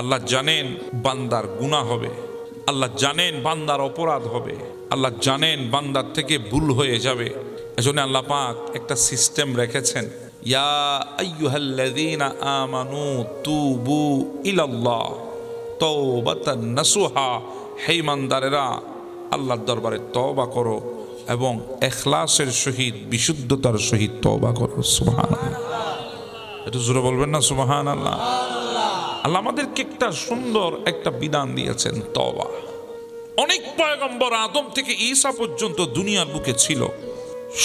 আল্লাহ জানেন বান্দার গুনাহ হবে, আল্লাহ জানেন বান্দার অপরাধ হবে, আল্লাহ জানেন বান্দার থেকে ভুল হয়ে যাবে। এজন্য আল্লাহ পাক একটা সিস্টেম রেখেছেন, ইয়া আইয়ুহাল্লাযীনা আমানু তুবু ইলাল্লাহ তাওবাতান নাসুহা। হে ইমানদারেরা, আল্লাহর দরবারে তওবা করো এবং ইখলাসের সহিত বিশুদ্ধতার সহিত তওবা করো। সুবহানাল্লাহ, একটু জোরে বলবেন না সুবহানাল্লাহ। আল্লাহ আমাদেরকে একটা সুন্দর একটা বিধান দিয়েছেন, তওবা। অনেক পয়গম্বর আদম থেকে ঈসা পর্যন্ত দুনিয়ার বুকে ছিল,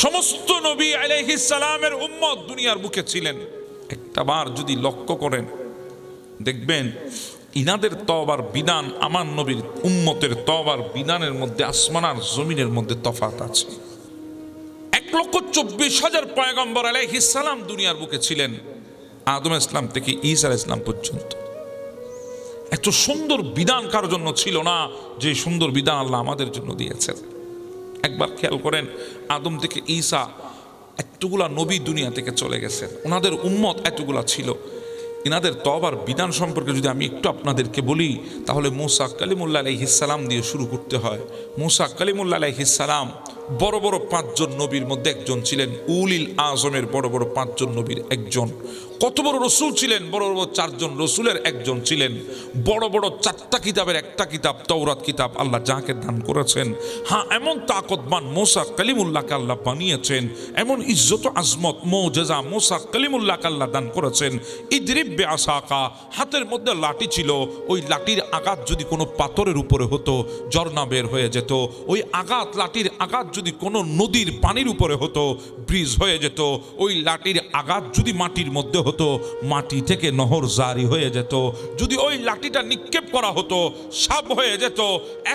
সমস্ত নবী আলাইহিস সালামের উম্মত দুনিয়ার বুকে ছিলেন। একটা বার যদি লক্ষ্য করেন দেখবেন ইনাদের তওবার বিধান আমার নবীর উম্মতের তওবার বিধানের মধ্যে আসমান আর জমিনের মধ্যে তফাত আছে। 1,24,000 পয়গম্বর আলাইহিস সালাম দুনিয়ার বুকে ছিলেন, আদম ইসলাম থেকে ঈসা ইসলাম পর্যন্ত। এত সুন্দর বিধান কারোর জন্য ছিল না যে সুন্দর বিধান আল্লাহ আমাদের জন্য দিয়েছেন। একবার খেয়াল করেন, আদম থেকে ঈসা এতগুলা নবী দুনিয়া থেকে চলে গেছেন, ওনাদের উম্মত এতগুলা ছিল। ইনাদের তওবার বিধান সম্পর্কে যদি আমি একটু আপনাদেরকে বলি তাহলে মুসা কালিমুল্লাহ আলাইহিস সালাম দিয়ে শুরু করতে হয়। মুসা কালিমুল্লাহ আলাইহিস সালাম বড় বড় 5 জন নবীর মধ্যে একজন ছিলেন, উলিল আজমের বড় বড় 5 জন নবীর একজন। কত বড় রসুল ছিলেন, বড় বড় 4 জন রসুলের একজন ছিলেন। বড় বড় 4টা কিতাবের একটা কিতাব তাওরাত কিতাব আল্লাহ যাকে দান করেছেন। হ্যাঁ, এমন তাকতবান মুসা কালিমুল্লাহকে আল্লাহ বানিয়েছেন, এমন ইজ্জত আজমত মুজিজা মুসা কালিমুল্লাহকে আল্লাহ দান করেছেন। ইদরিব বিআসাকা, হাতের মধ্যে লাঠি ছিল, ওই লাঠির আঘাত যদি কোনো পাথরের উপরে হতো ঝর্ণা বের হয়ে যেত। ওই আঘাত, লাঠির আঘাত যদি কোনো নদীর পানির উপরে হতো ব্রিজ হয়ে যেত। ওই লাঠির আঘাত যদি মাটির মধ্যে হতো মাটি থেকে নহর জারি হয়ে যেত। যদি ওই লাঠিটা নিক্ষেপ করা হতো সাপ হয়ে যেত।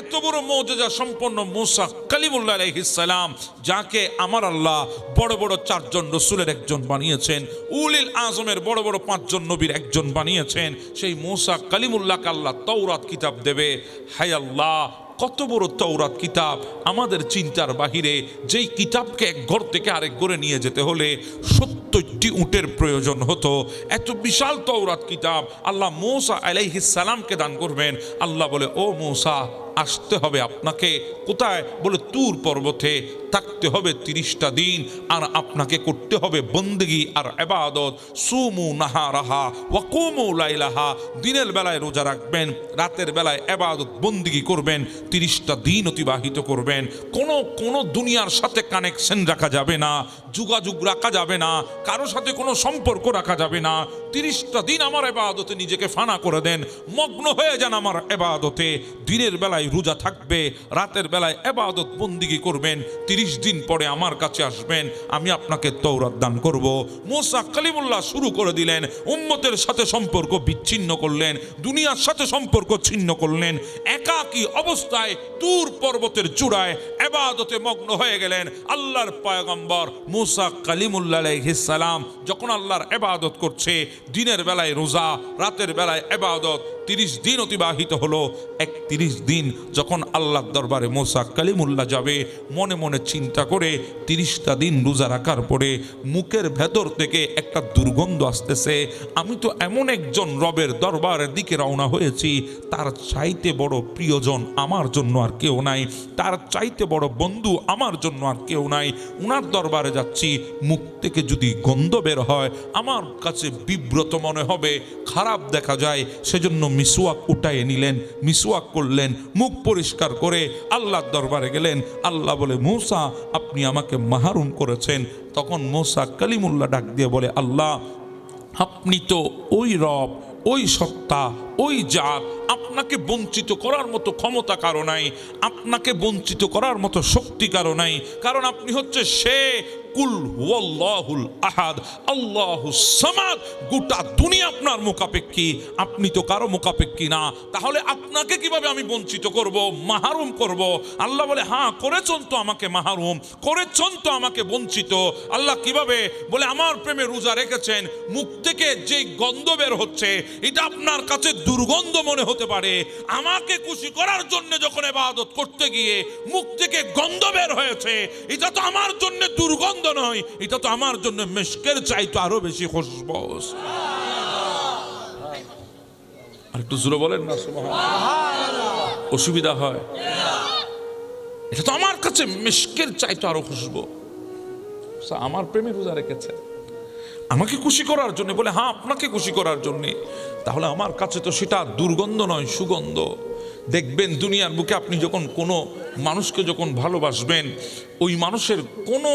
এত বড় মুজিজা সম্পন্ন মুসা কালিমুল্লাহ আলাইহিস সালাম, যাকে আমার আল্লাহ বড় বড় 4 জন রসুলের একজন বানিয়েছেন, উলিল আজমের বড় বড় 5 জন নবীর একজন বানিয়েছেন, সেই মুসা কালিমুল্লাহকে আল্লাহ তাওরাত কিতাব দেবে। হায় আল্লাহ, কত বড় তাওরাত কিতাব আমাদের চিন্তার বাহিরে। যেই কিতাবকে এক ঘর থেকে আরেক ঘরে নিয়ে যেতে হলে 70টি উটের প্রয়োজন হতো। এত বিশাল তাওরাত কিতাব আল্লাহ মুসা আলাইহিস সালামকে দান করবেন। আল্লাহ বলে, ও মুসা, আসতে হবে আপনাকে। কোথায়? বলে তুর পর্বতে থাকতে হবে 30টা দিন, আর আপনাকে করতে হবে বন্দেগী আর ইবাদত। সুমু নাহারাহা ওয়া কুমু লাইলাহা, দিনের বেলায় রোজা রাখবেন, রাতের বেলায় ইবাদত বন্দেগী করবেন, 30টা দিন অতিবাহিত করবেন। কোনো দুনিয়ার সাথে কানেকশন রাখা যাবে না, যোগাযোগ রাখা যাবে না, কারো সাথে কোনো সম্পর্ক রাখা যাবে না। 30টা দিন আমার ইবাদতে নিজেকে ফানা করে দেন, মগ্ন হয়ে যান আমার ইবাদতে। দিনের বেলায় রোজা থাকবে, রাতের বেলায় ইবাদত বন্দেগী করবেন, 30 দিন পরে আমার কাছে আসবেন, আমি আপনাকে তাওরাত দান করব। মুসা কালিমুল্লাহ শুরু করে দিলেন, উম্মতের সাথে সম্পর্ক বিচ্ছিন্ন করলেন, দুনিয়ার সাথে সম্পর্ক ছিন্ন করলেন। একাকী অবস্থায় তুর পর্বতের চূড়ায় ইবাদতে মগ্ন হয়ে গেলেন। আল্লাহর পয়গম্বর মুসা কালিমুল্লাহ আলাইহিস সালাম যখন আল্লাহর ইবাদত করছে, দিনের বেলায় রোজা, রাতের বেলায় ইবাদত, 30 দিন অতিবাহিত হলো। 31 দিন যখন আল্লাহর দরবারে মুসা কালিমুল্লাহ যাবে, মনে মনে চিন্তা করে 30টা দিন রোজা রাখার পরে মুখের ভেতর থেকে একটা দুর্গন্ধ আসতেছে। আমি তো এমন একজন রবের দরবারের দিকে রওনা হয়েছি, তার চাইতে বড় প্রিয়জন আমার জন্য আর কেউ নাই, তার চাইতে বড় বন্ধু আমার জন্য আর কেউ নাই। উনার দরবারে যাচ্ছি, মুখ থেকে যদি গন্ধ বের হয় আমার কাছে বিব্রত মনে হবে, খারাপ দেখা যায়। সেজন্য মিসওয়াক উঠাইয়ে নিলেন, মিসওয়াক করলেন, মুখ পরিষ্কার করে আল্লাহর দরবারে গেলেন। আল্লাহ বলে, মুসা, আপনি আমাকে মাহরুম করেছেন। তখন মুসা কালিমুল্লাহ ডাক দিয়ে বলে, আল্লাহ, আপনি তো ওই রব, ওই সত্তা, ওই জাত, আপনাকে বঞ্চিত করার মতো ক্ষমতা কারো নাই, আপনাকে বঞ্চিত করার মতো শক্তি কারো নাই। কারণ আপনি হচ্ছে সে কুল হুয়াল্লাহুল আহাদ আল্লাহুস সামাদ। গোটা দুনিয়া আপনার মুখাপেক্ষী, আপনি তো কারো মুখাপেক্ষী না। তাহলে আপনাকে কিভাবে আমি বঞ্চিত করব, মাহরুম করব? আল্লাহ বলে, হ্যাঁ করেছেন তো আমাকে মাহরুম, করেছেন তো আমাকে বঞ্চিত। আল্লাহ কিভাবে? বলে, আমার প্রেমে রোজা রেখেছেন, মুখ থেকে যে গন্ধ বের হচ্ছে এটা আপনার কাছে দুর্গন্ধ মনে হতে পারে। আমাকে খুশি করার জন্য যখন ইবাদত করতে গিয়ে মুখ থেকে গন্ধ বের হয়েছে, এটা তো আমার জন্য দুর্গন্ধ নয়, এটা তো আমার জন্য মিশকের চাইতে আরো বেশি খুশবু। আর একটু জোরে বলেন না সুবহানাল্লাহ। অসুবিধা হয়? এটা তো আমার কাছে মিশকের চাইতে আরো খুশবু। আমার প্রেমে রোজা রেখেছে আমাকে খুশি করার জন্য, বলে হ্যাঁ আপনাকে খুশি করার জন্য, তাহলে আমার কাছে তো সেটা দুর্গন্ধ নয়, সুগন্ধ। দেখবেন দুনিয়ার বুকে আপনি যখন কোনো মানুষকে যখন ভালোবাসবেন, ওই মানুষের কোনো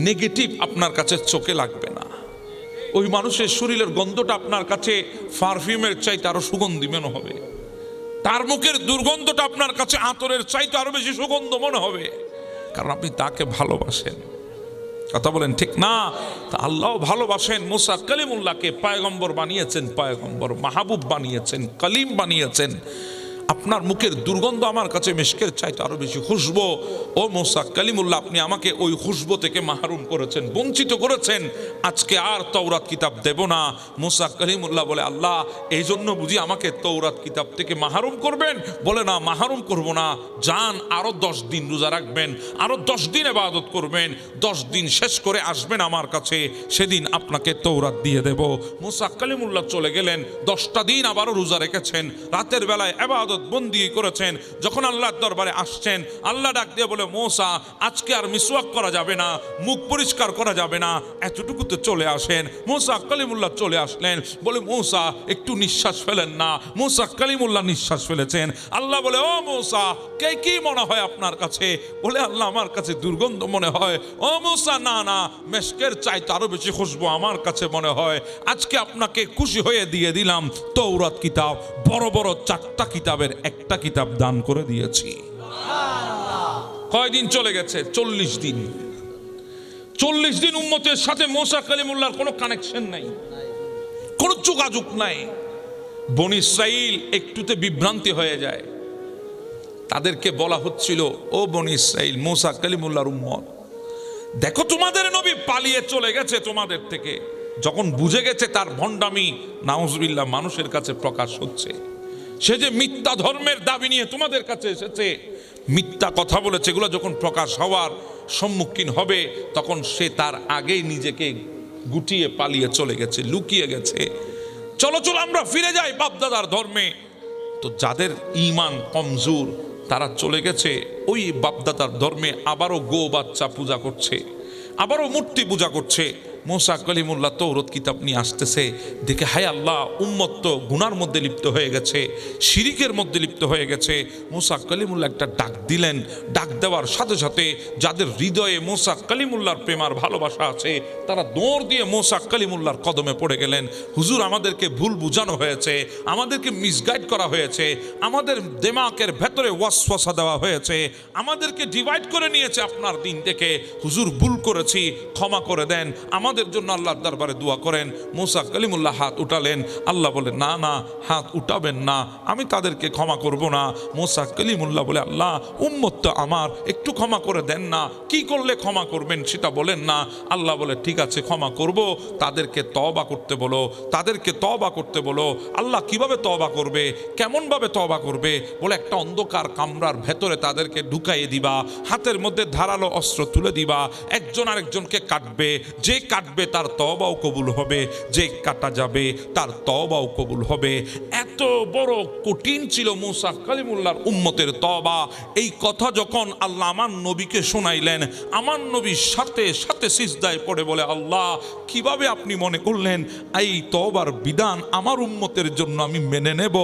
নেগেটিভ আপনার কাছে চোখে লাগবে না। ওই মানুষের শরীরের গন্ধটা আপনার কাছে পারফিউমের চাইতে আরো সুগন্ধি মনে হবে। তার মুখের দুর্গন্ধটা আপনার কাছে আতরের চাইতে আরো বেশি সুগন্ধ মনে হবে, কারণ আপনি তাকে ভালোবাসেন। কথা বলেন ঠিক না? তা আল্লাহ ভালোবাসেন। মুসা কালিমুল্লাহকে পয়গম্বর বানিয়েছেন, পয়গম্বর মাহবুব বানিয়েছেন, কালিম বানিয়েছেন। আপনার মুখের দুর্গন্ধ আমার কাছে মিশকের চাইতে আরো বেশি খুশবু। ও মুসা কালিমুল্লাহ, আপনি আমাকে ওই খুশবু থেকে মাহরুম করেছেন, বঞ্চিত করেছেন। আজকে আর তৌরাত কিতাব দেব না। মুসা কালিমুল্লাহ বলে, আল্লাহ এই জন্য বুঝি আমাকে তৌরাত কিতাব থেকে মাহরুম করবেন? বলে না, মাহরুম করব না। যান আরো 10 দিন রোজা রাখবেন, আরো 10 দিন ইবাদত করবেন, 10 দিন শেষ করে আসবেন আমার কাছে, সেদিন আপনাকে তৌরাত দিয়ে দেব। মুসা কালিমুল্লাহ চলে গেলেন। 10টা দিন আবারও রোজা রেখেছেন, রাতের বেলায় ইবাদত বন্দি করেছেন। যখন আল্লাহর দরবারে আসছেন, আল্লাহ ডাক দিয়ে বলে, মুসা আজকে আর মিসওয়াক করা যাবে না, মুখ পরিষ্কার করা যাবে না, এতটুকুতে চলে আসেন। মুসা কালিমুল্লাহ চলে আসলেন। বলে, মুসা একটু নিঃশ্বাস ফেলেন না। মুসা কালিমুল্লাহ নিঃশ্বাস ফেলেছেন। আল্লাহ বলে, ও মুসা কে কি মনে হয় আপনার কাছে? বলে, আল্লাহ আমার কাছে দুর্গন্ধ মনে হয়। ও মুসা, না না, মেশকের চাইতে আরো বেশি খুশবু আমার কাছে মনে হয়। আজকে আপনাকে খুশি হয়ে দিয়ে দিলাম তৌরাত কিতাব, বড় বড় 4টা কিতাবের একটা কিতাব দান করে দিয়েছি। কয়দিন চলে গেছে? 40 দিন। 40 দিন উম্মতের সাথে মুসা কালিমুল্লাহর কোনো কানেকশন নাই, কোনো যোগাযোগ নাই। বনি ইসরাইল একটুতে বিভ্রান্তি হয়ে যায়। তাদেরকে বলা হচ্ছিল, ও বনি ইসরাইল, মুসা কালিমুল্লাহর উম্মত, দেখো তোমাদের নবী পালিয়ে চলে গেছে তোমাদের থেকে। যখন বুঝে গেছে তার ভণ্ডামি নাউজুবিল্লাহ মানুষের কাছে প্রকাশ হচ্ছে, সে যে মিথ্যা ধর্মের দাবি নিয়ে তোমাদের কাছে এসেছে, মিথ্যা কথা বলেছে, এগুলো যখন প্রকাশ হওয়ার সম্মুখীন হবে, তখন সে তার আগেই নিজেকে গুটিয়ে পালিয়ে চলে গেছে, লুকিয়ে গেছে। চলো চলো আমরা ফিরে যাই বাপদাদার ধর্মে। তো যাদের ঈমান কমজোর তারা চলে গেছে ওই বাপদাদার ধর্মে, আবারও গো বাচ্চা পূজা করছে, আবারও মূর্তি পূজা করছে। মুসা কালিমুল্লাহ তৌরাত কিতাব নিয়ে আসতেছে, দেখে হায় আল্লাহ, উম্মত তো গুনার মধ্যে লিপ্ত হয়ে গেছে, শিরিকের মধ্যে লিপ্ত হয়ে গেছে। মুসা কালিমুল্লাহ একটা ডাক দিলেন। ডাক দেওয়ার সাথে সাথে যাদের হৃদয়ে মুসা কালিমুল্লাহর প্রেমার ভালোবাসা আছে, তারা দৌড় দিয়ে মুসা কালিমুল্লাহর কদমে পড়ে গেলেন। হুজুর, আমাদেরকে ভুল বুঝানো হয়েছে, আমাদেরকে মিসগাইড করা হয়েছে, আমাদের দিমাগের ভেতরে ওয়াসওয়াসা দেওয়া হয়েছে, আমাদেরকে ডিভাইড করে নিয়েছে আপনার দিন থেকে। হুজুর, ভুল করেছি, ক্ষমা করে দেন, আমাদের জন্য আল্লাহর দরবারে দোয়া করেন। মুসা কালিমুল্লাহ হাত উঠালেন। আল্লাহ বলে, না না, হাত উঠাবেন না, আমি তাদেরকে ক্ষমা করব না। মুসা কালিমুল্লাহ বলে, আল্লাহ উম্মত তো আমার, একটু ক্ষমা করে দেন না। কি করলে ক্ষমা করবেন সেটা বলেন না। আল্লাহ বলে, ঠিক আছে ক্ষমা করব, তাদেরকে তওবা করতে বলো, তাদেরকে তওবা করতে বলো। আল্লাহ কিভাবে তওবা করবে, কেমন ভাবে তওবা করবে? বলে, একটা অন্ধকার কামরার ভেতরে তাদেরকে ঢুকাইয়ে দিবা, হাতের মধ্যে ধারালো অস্ত্র তুলে দিবা, একজন আরেকজনকে কাটবে, যে কাটবে তার তওবাও কবুল হবে, যে কাটা যাবে তার তওবাও কবুল হবে। এত বড় কঠিন ছিল মুসা কালিমুল্লাহর উম্মতের তওবা। এই কথা যখন আল্লাহ আমার নবীকে শোনাইলেন, আমার নবীর সাথে সাথে সিজদায় পড়ে বলে, আল্লাহ কিভাবে আপনি মনে করলেন এই তওবার বিধান আমার উম্মতের জন্য আমি মেনে নেব?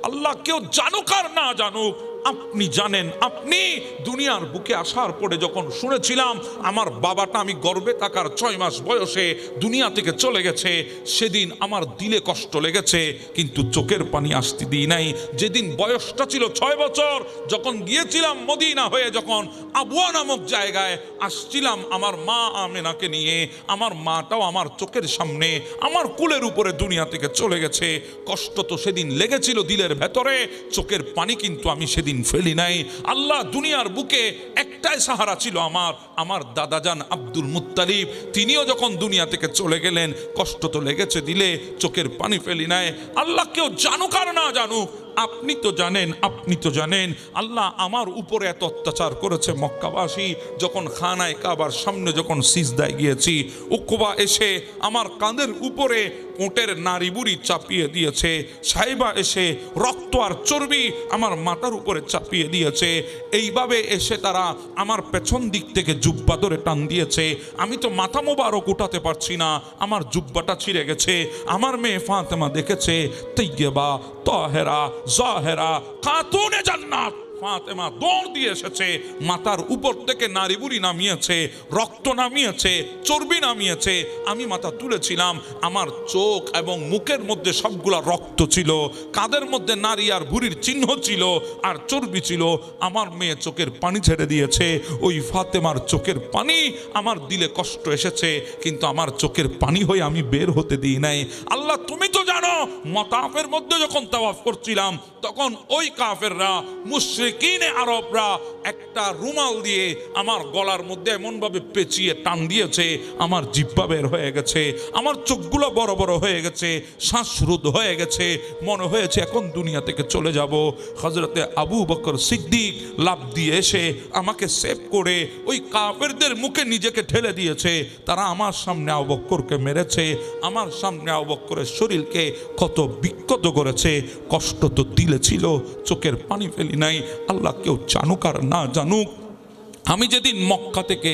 আল্লাহ কেউ জানুক আর না জানুক, আপনি জানেন। আপনি দুনিয়ার বুকে আসার পরে যখন শুনেছিলাম আমার বাবাটা, আমি গর্ভে থাকার 6 মাস বয়সে দুনিয়া থেকে চলে গেছে, সেদিন আমার দিলে কষ্ট লেগেছে, কিন্তু চোখের পানি আসতে দিই নাই। যেদিন বয়সটা ছিল 6 বছর, যখন গিয়েছিলাম মদিনা হয়ে, যখন আবুয়া নামক জায়গায় আসছিলাম আমার মা আমেনাকে নিয়ে, আমার মাটাও আমার চোখের সামনে আমার কুলের উপরে দুনিয়া থেকে চলে গেছে। কষ্ট তো সেদিন লেগেছিল দিলের ভেতরে, চোখের পানি কিন্তু আমি সেদিন ফেলি নাই। আল্লাহ দুনিয়ার বুকে একটাই সাহারা ছিল আমার দাদাজান আব্দুল মুত্তালিব। তিনিও যখন দুনিয়া থেকে চলে গেলেন, কষ্ট তো লেগেছে দিলে, চোখের পানি ফেলি নাই। আল্লাহ কেউ জানুক আর না জানুক, আপনি তো জানেন, আপনি তো জানেন। আল্লাহ আমার উপরে এত অত্যাচার করেছে মক্কাবাসী। যখন খানায় কাবার সামনে যখন সিজদায় গিয়েছি, উকবা এসে আমার কাঁধের উপরে ওটের নাড়ি বুড়ি চাপিয়ে দিয়েছে, সাহেবা এসে রক্ত আর চর্বি আমার মাথার উপরে চাপিয়ে দিয়েছে। এইভাবে এসে তারা আমার পেছন দিক থেকে জুব্বা ধরে টান দিয়েছে। আমি তো মাথা মোবারক উঠাতে পারছি না, আমার জুব্বাটা ছিঁড়ে গেছে। আমার মেয়ে ফাতেমা দেখেছে, তৈয়বা তাহেরা জাহেরা খাতুনে জান্নাত ফাতেমা দৌড় দিয়ে এসেছে, মাথার উপর থেকে নাড়ি বুড়ি নামিয়েছে, রক্ত নামিয়েছে, চর্বি নামিয়েছে। আমি মাথা তুলেছিলাম, আমার চোখ এবং মুখের মধ্যে সবগুলা রক্ত ছিল, কাঁধের মধ্যে নারী আর বুড়ির চিহ্ন ছিল আর চর্বি ছিল। আমার মেয়ে চোখের পানি ছেড়ে দিয়েছে। ওই ফাতেমার চোখের পানি আমার দিলে কষ্ট এসেছে, কিন্তু আমার চোখের পানি হয়ে আমি বের হতে দিই নাই। আল্লাহ তুমি তো জানো, মতাফের মধ্যে যখন তাওয়াফ করছিলাম তখন ওই কাফেররা মুশরিকিনে আরবরা একটা রুমাল দিয়ে আমার গলার মধ্যে এমন ভাবে পেঁচিয়ে টান দিয়েছে, আমার জিহ্বা বের হয়ে গেছে, আমার চোখগুলো বড় বড় হয়ে গেছে, শ্বাসরোধ হয়ে গেছে, মনে হয়েছে এখন দুনিয়া থেকে চলে যাব। হযরতে আবু বকর সিদ্দিক লাফ দিয়ে এসে আমাকে সেভ করে ওই কাফেরদের মুখে নিজেকে ঠেলে দিয়েছে। তারা আমার সামনে আবু বকরকে মেরেছে, আমার সামনে আবু বকরের শরীরকে কত বিক্ষত করেছে। কষ্ট তো দিলে ছিল, চোখের পানি ফেলি নাই। আল্লাহ কেউ জানুক আর না জানুক, আমি যেদিন মক্কা থেকে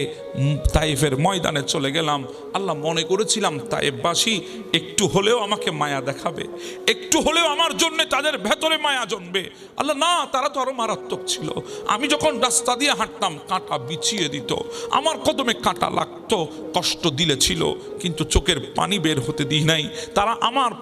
তায়েফের ময়দানে চলে গেলাম, আল্লাহ মনে করেছিলাম তায়েফবাসী একটু হলেও আমাকে মায়া দেখাবে, একটু হলেও আমার জন্য তাদের ভেতরে মায়া জন্মবে। আল্লাহ না, তারা তো আরো মারাত্মক ছিল। আমি যখন রাস্তা দিয়ে হাঁটতাম কাঁটা বিছিয়ে দিত, আমার কদমে কাঁটা লাগতো, কষ্ট দিলে ছিল, কিন্তু চোখের পানি বের হতে দিই নাই। তারা আমার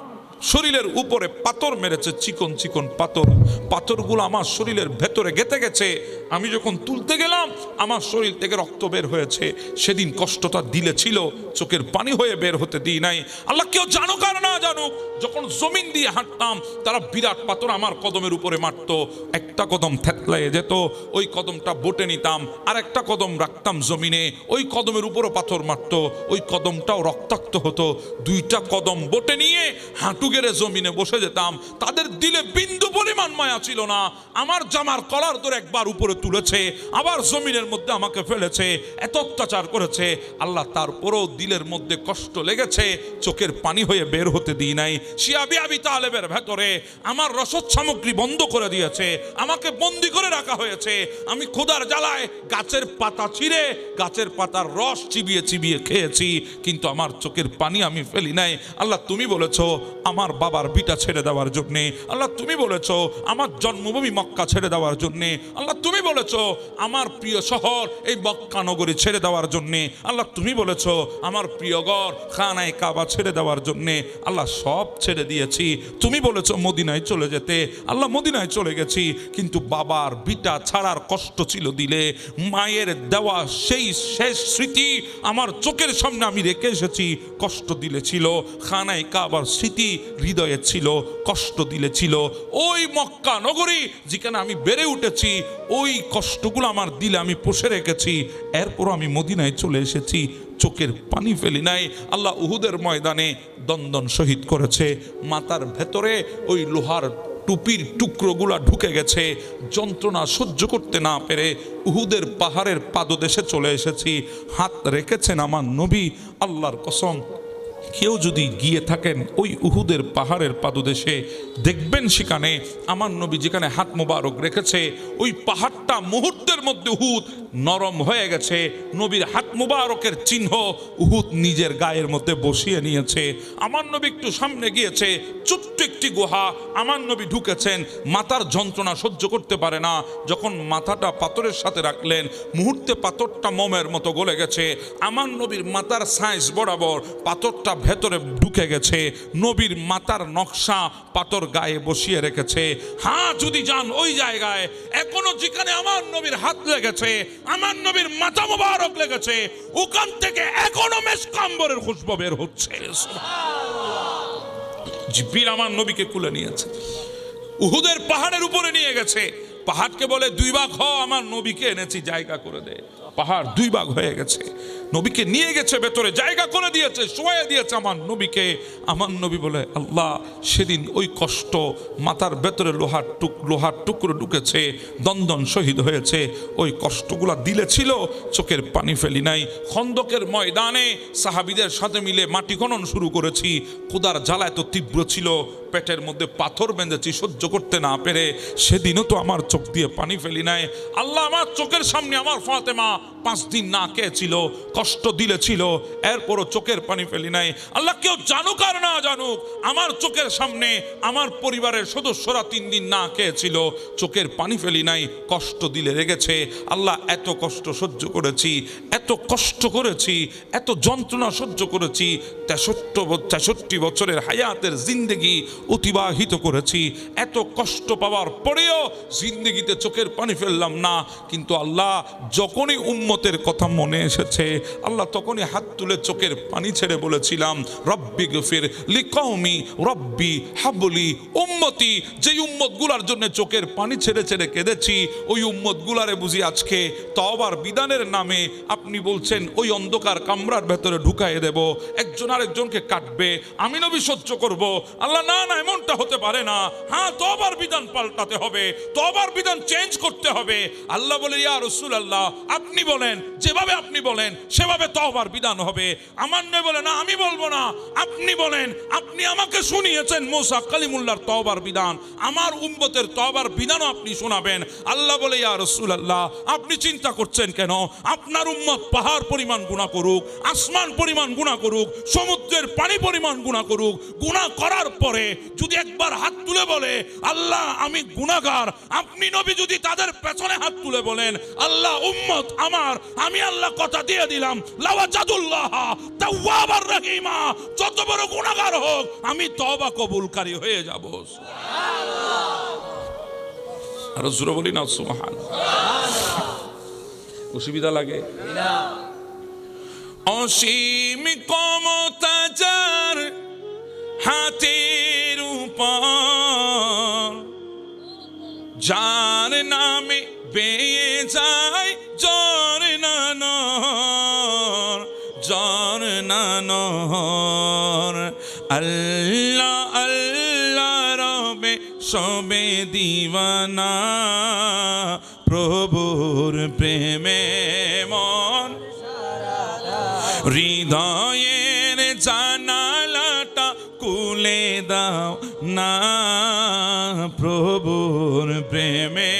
শরীরের উপরে পাথর মেরেছে, চিকন চিকন পাথর, পাথরগুলো আমার শরীরের ভেতরে গেঁথে গেছে। আমি যখন তুলতে গেলাম আমার শরীর থেকে রক্ত বের হয়েছে। সেদিন কষ্টটা দিলে ছিল, চোখের পানি হয়ে বের হতে দিই নাই। আল্লাহ কেউ জানুক আর না জানুক, যখন জমিন দিয়ে হাঁটতাম তারা বিরাট পাথর আমার কদমের উপরে মারতো। একটা কদম থেতলায় যেত, ওই কদমটা বটে নিতাম, আর একটা কদম রাখতাম জমিনে, ওই কদমের উপরও পাথর মারতো, ওই কদমটাও রক্তাক্ত হতো। দুইটা কদম বটে নিয়ে হাঁটু গেড়ে জমিনে বসে যেতাম। তাদের দিলে বিন্দু পরিমাণ মায়া ছিল না। আমার জামার কলার ধরে একবার উপরে তুলেছে, আবার জমিনের মধ্যে আমাকে ফেলেছে, এত অত্যাচার করেছে। আল্লাহ তারপরও দিলের মধ্যে কষ্ট লেগেছে, চোখের পানি হয়ে বের হতে দিই নাই। শিয়া আবি তালেবের ভেতরে আমার রসদ সামগ্রী বন্ধ করে দিয়েছে, আমাকে বন্দি করে রাখা হয়েছে। আমি ক্ষুধার জ্বালায় গাছের পাতা ছিঁড়ে গাছের পাতার রস চিবিয়ে চিবিয়ে খেয়েছি, কিন্তু আমার চোখের পানি আমি ফেলি নাই। আল্লাহ তুমি বলেছো আমার বাবার ভিটা ছেড়ে দেওয়ার জন্যে, আল্লাহ তুমি বলেছো আমার জন্মভূমি মক্কা ছেড়ে দেওয়ার জন্যে, আল্লাহ তুমি বলেছো আমার প্রিয় শহর এই মক্কা নগরী ছেড়ে দেওয়ার জন্যে, আল্লাহ তুমি বলেছো আমার প্রিয় ঘর খানায়ে কাবা ছেড়ে দেওয়ার জন্যে। আল্লাহ সব ছেড়ে দিয়েছি। তুমি বলেছো মদিনায় চলে যেতে, আল্লাহ মদিনায় চলে গেছি, কিন্তু বাবার ভিটা ছাড়ার কষ্ট ছিল দিলে। মায়ের দেওয়া সেই শেষ স্মৃতি আমার চোখের সামনে আমি রেখে এসেছি, কষ্ট দিলে ছিল। খানায়ে কাবার স্মৃতি হৃদয়ে ছিল, কষ্ট দিলে ছিল। ওই মক্কা নগরী যেখানে আমি বেড়ে উঠেছি, ওই কষ্টগুলো আমার দিলে আমি পুষে রেখেছি। এরপর আমি মদিনায় চলে এসেছি, চোখের পানি ফেলি নাই। আল্লাহ উহুদের ময়দানে দন্দন শহীদ করেছে, মাথার ভেতরে ওই লোহার টুপির টুকরোগুলা ঢুকে গেছে। যন্ত্রণা সহ্য করতে না পেরে উহুদের পাহাড়ের পাদদেশে চলে এসেছি। হাত রেখেছেন আমার নবী, আল্লাহর কসম কেউ যদি গিয়ে থাকেন ওই উহুদের পাহাড়ের পাদদেশে, দেখবেন সেখানে আমার নবী যেখানে হাত মোবারক রেখেছে ওই পাহাড়টা মুহূর্তের মধ্যে উহুদ নরম হয়ে গেছে। নবীর হাত মোবারকের চিহ্ন উহুদ নিজের গায়ের মধ্যে বসিয়ে নিয়েছে। আমার নবী একটু সামনে গিয়েছে, ছোট্ট একটি গুহা, আমার নবী ঢুকেছেন। মাথার যন্ত্রণা সহ্য করতে পারে না, যখন মাথাটা পাথরের সাথে রাখলেন মুহূর্তে পাথরটা মোমের মতো গলে গেছে। আমার নবীর মাথার সাইজ বরাবর পাথরটা ভেতরে ঢুকে গেছে। নবীর মাথার নকশা পাথর গায়ে বসিয়ে রেখেছে। হ্যাঁ যদি যান ওই জায়গায়, এখনো যেখানে আমার নবীর হাত লেগেছে, আমার নবীর মাথা মোবারক লেগেছে, ওখান থেকে এখনো মেশকাম্বরের খুশবু বের হচ্ছে। জিবরিল আমার নবীকে কুলে নিয়েছে, উহুদের পাহাড়ের উপরে নিয়ে গেছে। পাহাড়কে বলে দুই ভাগ হ, আমার নবীকে এনেছি, জায়গা করে দে। পাহাড় 2 ভাগ হয়ে গেছে। নবীকে নিয়ে গেছে ভেতরে, জায়গা করে দিয়েছে, শোয়া দিয়েছে আমার নবীকে। আমার নবী বলে, আল্লাহ সেদিন ওই কষ্ট, মাথার ভেতরে লোহার টুকরো ঢুকেছে, দন্দন শহীদ হয়েছে, ওই কষ্টগুলা দিলে ছিল, চোখের পানি ফেলি নাই। খন্দকের ময়দানে সাহাবীদের সাথে মিলে মাটি খনন শুরু করেছি, ক্ষুধার জ্বালা এত তীব্র ছিল, পেটের মধ্যে পাথর বেঁধেছি সহ্য করতে না পেরে, সেদিনও তো আমার চোখ দিয়ে পানি ফেলি নাই। আল্লাহ আমার চোখের সামনে আমার ফাতেমা 5 দিন না খেয়েছিল, কষ্ট দিলে ছিল, এরপরও চোখের পানি ফেলি নাই। আল্লাহ কেউ জানুক আর না জানুক, আমার চোখের সামনে আমার পরিবারের সদস্যরা 3 দিন না খেয়েছিল, চোখের পানি ফেলি নাই, কষ্ট দিলে রেগেছে। আল্লাহ এত কষ্ট সহ্য করেছি, এত কষ্ট করেছি, এত যন্ত্রণা সহ্য করেছি, 63 বছরের হায়াতের জিন্দেগি অতিবাহিত করেছি, এত কষ্ট পাওয়ার পরেও জিন্দেগিতে চোখের পানি ফেললাম না। কিন্তু আল্লাহ যখনই উম্মতের কথা মনে এসেছে, আল্লাহ তখনই হাত তুলে চোখের পানি ছেড়ে বলেছিলাম, রব্বি গফির লিকওমি রব্বি হাবলি উম্মতি। যেই উম্মতগুলার জন্য চোখের পানি ছেড়ে ছেড়ে কেঁদেছি, ওই উম্মতগুলারে বুঝি আজকে তওবার বিধানের নামে আপনি বলছেন ওই অন্ধকার কামরার ভেতরে ঢুকাইয়ে দেব, একজন আরেকজনকে কাটবে, আমি নবী সহ্য করব। আল্লাহ না না, এমনটা হতে পারে না। হ্যাঁ, তওবার বিধান পাল্টাতে হবে, তওবার বিধান চেঞ্জ করতে হবে। আল্লাহ বলে, ইয়া রাসূলুল্লাহ আপনি বলেন, যেভাবে আপনি বলেন সেভাবে তওবার বিধান হবে। আমার নবী বলে, না আমি বলবো না, আপনি বলেন, আপনি আমাকে শুনিয়েছেন মুসা কালিমুল্লাহর তওবার বিধান, আমার উম্মতের তওবার বিধানও আপনি শোনাবেন। আল্লাহ বলে, ইয়া রাসূলুল্লাহ আপনি চিন্তা করছেন কেন? আপনার উম্মত পাহাড় পরিমাণ গুনাহ করুক, আসমান পরিমাণ গুনাহ করুক, সমুদ্রের পানি পরিমাণ গুনাহ করুক, গুনাহ করার পরে যদি একবার হাত তুলে বলে আল্লাহ আমি গুনাহগার, আপনি নবী যদি তাদের পেছনে হাত তুলে বলেন আল্লাহ উম্মত আমার, আমি আল্লাহ কথা দিয়ে দিলাম লাওয়াজাদুল্লাহ তাওয়াবার রহিমা, যত বড় গুনাহগার হোক আমি তওবা কবুলকারী হয়ে যাব। সুবহানাল্লাহ। আর জোরে বলি না সুবহানাল্লাহ। অসুবিধা লাগে না? অসীম ক্ষমতা যার হাতের উপর, যার নামে বেয়ে যায় জ্বর নানর, জ্বর নানর। আল্লাহ আল্লাহ রবে সবে দিওয়ানা, প্রভুর প্রেমে মন হৃদয়ের জানালাটা খুলে দাও না, প্রভুর প্রেমে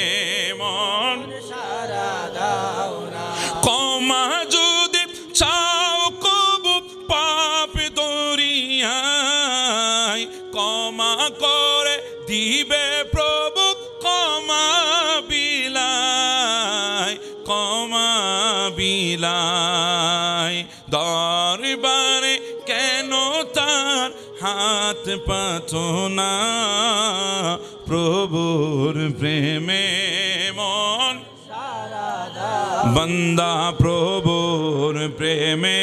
মন সারা দাও না। ক্ষমা যদি চাও কবু পাপ দরিয়ায়, ক্ষমা করে দিবে প্রভু ক্ষমা বিলায়, ক্ষমা বিলায়। দরবারে কেন তার হাত পাতো না, প্রভুর প্রেমে মন বান্দা, প্রভুর প্রেমে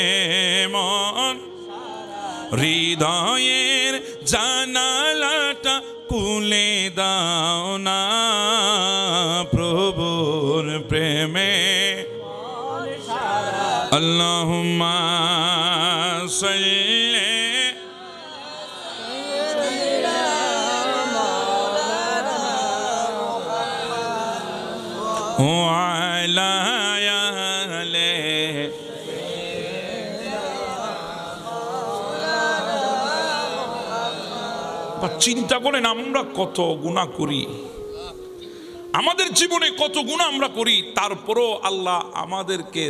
মন হৃদয়ের জানালাটা খুলে দাও না, প্রভুর প্রেমে। আল্লাহুম্মা সাল্লি ওয়ালা আলে। চিন্তা করেন আমরা কত গুনাহ করি, আমাদের জীবনে কত গুনাহ আমরা করি, তারপরও আল্লাহ আমাদেরকে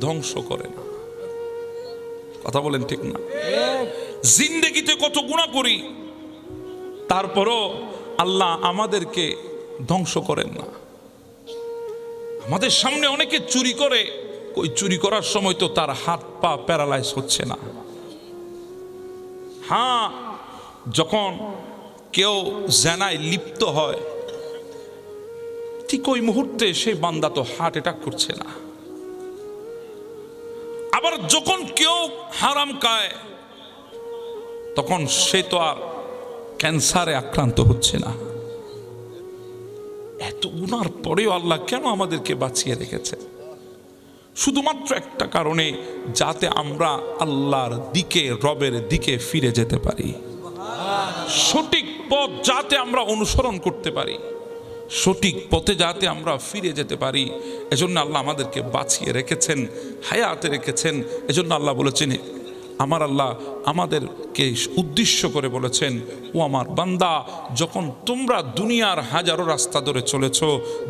ধ্বংস করে না। কথা বলেন ঠিক না? জিন্দেগিতে কত গুনাহ করি, তারপরও আল্লাহ আমাদেরকে ধ্বংস করেন না। আমাদের সামনে অনেকে চুরি করে, ওই চুরি করার সময় তো তার হাত পা প্যারালাইজ হচ্ছে না। হ্যাঁ, যখন কেউ জেনায় লিপ্ত হয় ঠিক ওই মুহূর্তে সেই বান্দা তো হার্ট অ্যাটাক করছে না। আবার যখন কেউ হারাম খায় তখন সে তো আর ক্যান্সারে আক্রান্ত হচ্ছে না। এত গুনার পরেও আল্লাহ কেন আমাদেরকে বাঁচিয়ে রেখেছে? শুধুমাত্র একটা কারণে, যাতে আমরা আল্লাহর দিকে, রবের দিকে ফিরে যেতে পারি, সঠিক পথ যাতে আমরা অনুসরণ করতে পারি, সঠিক পথে যাতে আমরা ফিরে যেতে পারি। এজন্য আল্লাহ আমাদেরকে বাঁচিয়ে রেখেছেন, হায়াতে রেখেছেন। এজন্য আল্লাহ বলেছেন, আমার আল্লাহ আমাদেরকে উদ্দেশ্য করে বলেছেন, ও আমার বান্দা, যখন তোমরা দুনিয়ার হাজারো রাস্তা ধরে চলেছ,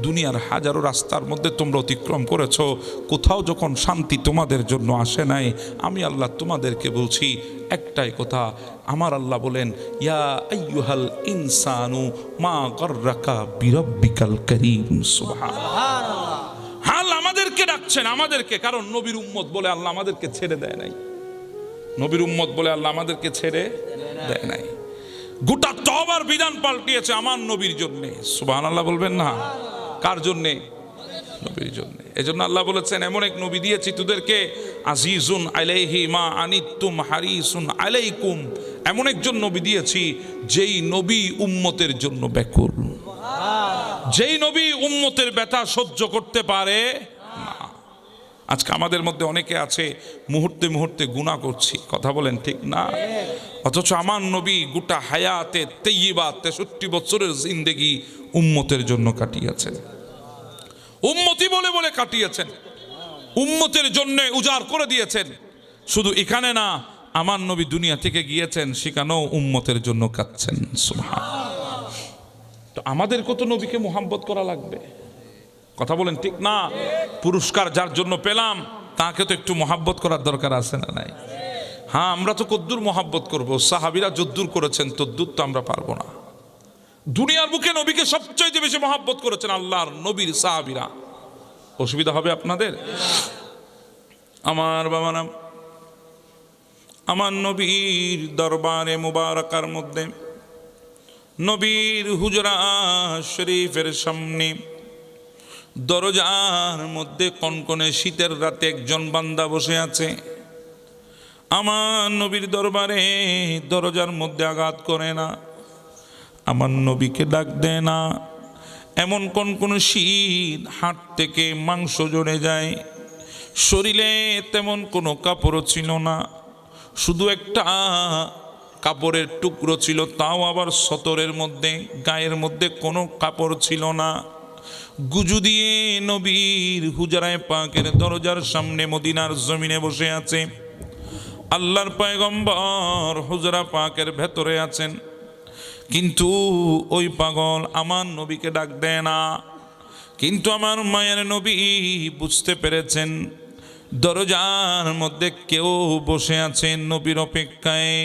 দুনিয়ার হাজারো রাস্তার মধ্যে তোমরা অতিক্রম করেছ, কোথাও যখন শান্তি তোমাদের জন্য আসে নাই, আমি আল্লাহ তোমাদেরকে বলছি একটাই কথা। আমার আল্লাহ বলেন, ইয়া আইয়ুহাল ইনসানু মা গররাকা বিরব্বিকাল কারীম। সুবহানাল্লাহ। হাল আমাদেরকে ডাকছেন, আমাদেরকে, কারণ নবীর উম্মত বলে আল্লাহ আমাদেরকে ছেড়ে দেয় নাই। নবীর উম্মত বলে আল্লাহ আমাদেরকে ছেড়ে দেয় নাই। গোটা তওবার বিধান পাল্টিয়েছে আমার নবীর জন্য। সুবহানাল্লাহ বলবেন না? কার জন্য? নবীর জন্য। এজন্য আল্লাহ বলেছেন, এমন এক নবী দিয়েছি তোদেরকে, আজিজুন আলাইহি মা আনিতুম হারিসুন আলাইকুম। এমন একজন নবী দিয়েছি যেই নবী উম্মতের জন্য ব্যাকুল, যেই নবী উম্মতের ব্যথা সহ্য করতে পারে না। আজকে আমাদের মধ্যে অনেকে আছে মুহূর্তে মুহূর্তে গুনাহ করছি, কথা বলেন ঠিক না? অথচ আমার নবী গোটা হায়াতে তাইয়্যিবা 63 বছরের জিন্দেগি উম্মতের জন্য কাটিয়েছেন, উম্মতি বলে বলে কাটিয়েছেন, উম্মতের জন্য উজাড় করে দিয়েছেন। শুধু এখানে না, আমার নবী দুনিয়া থেকে গিয়েছেন, সেখানেও উম্মতের জন্য কাঁদছেন। সুবহানাল্লাহ। তো আমাদের কত নবীকে মুহাব্বত করা লাগবে, কথা বলেন ঠিক না? পুরস্কার যার জন্য পেলাম, তাকে তো একটু মুহাব্বত করার দরকার আছে না নাই? হ্যাঁ, আমরা তো কদ্দুর মুহাব্বত করব, সাহাবীরা যদ্দুর করেছেন তদ্দুর তো আমরা পারবো না। দুনিয়ার বুকে নবীকে সবচেয়ে বেশি মুহাব্বত করেছেন আল্লাহর নবীর সাহাবীরা। অসুবিধা হবে আপনাদের? আমার বাবারা, আমার নবীর দরবারে মুবারাকার মধ্যে, নবীর হুজরা শরীফের সামনে দরজার মধ্যে কনকনে শীতের রাতে একজন বান্দা বসে আছে। আমার নবীর দরবারে দরজার মধ্যে আঘাত করে না, আমার নবীকে ডাক দেয় না। এমন কনকনে শীত, হাত থেকে মাংস ঝরে যায়, শরীরে তেমন কোনো কাপড় ছিল না, শুধু একটা কাপড়ের টুকরো ছিল, তাও আবার সতরের মধ্যে, গায়ের মধ্যে কোনো কাপড় ছিল না। গুজু দিয়ে নবীর হুজরায়ে পাকের দরজার সামনে মদিনার জমিনে বসে আছে। আল্লাহর পয়গম্বর হুজরা পাকের ভেতরে আছেন, কিন্তু ওই পাগল আমার নবীকে ডাক দেয় না। কিন্তু আমার মায়ের নবী বুঝতে পেরেছেন দরজার মধ্যে কেউ বসে আছেন নবীর অপেক্ষায়।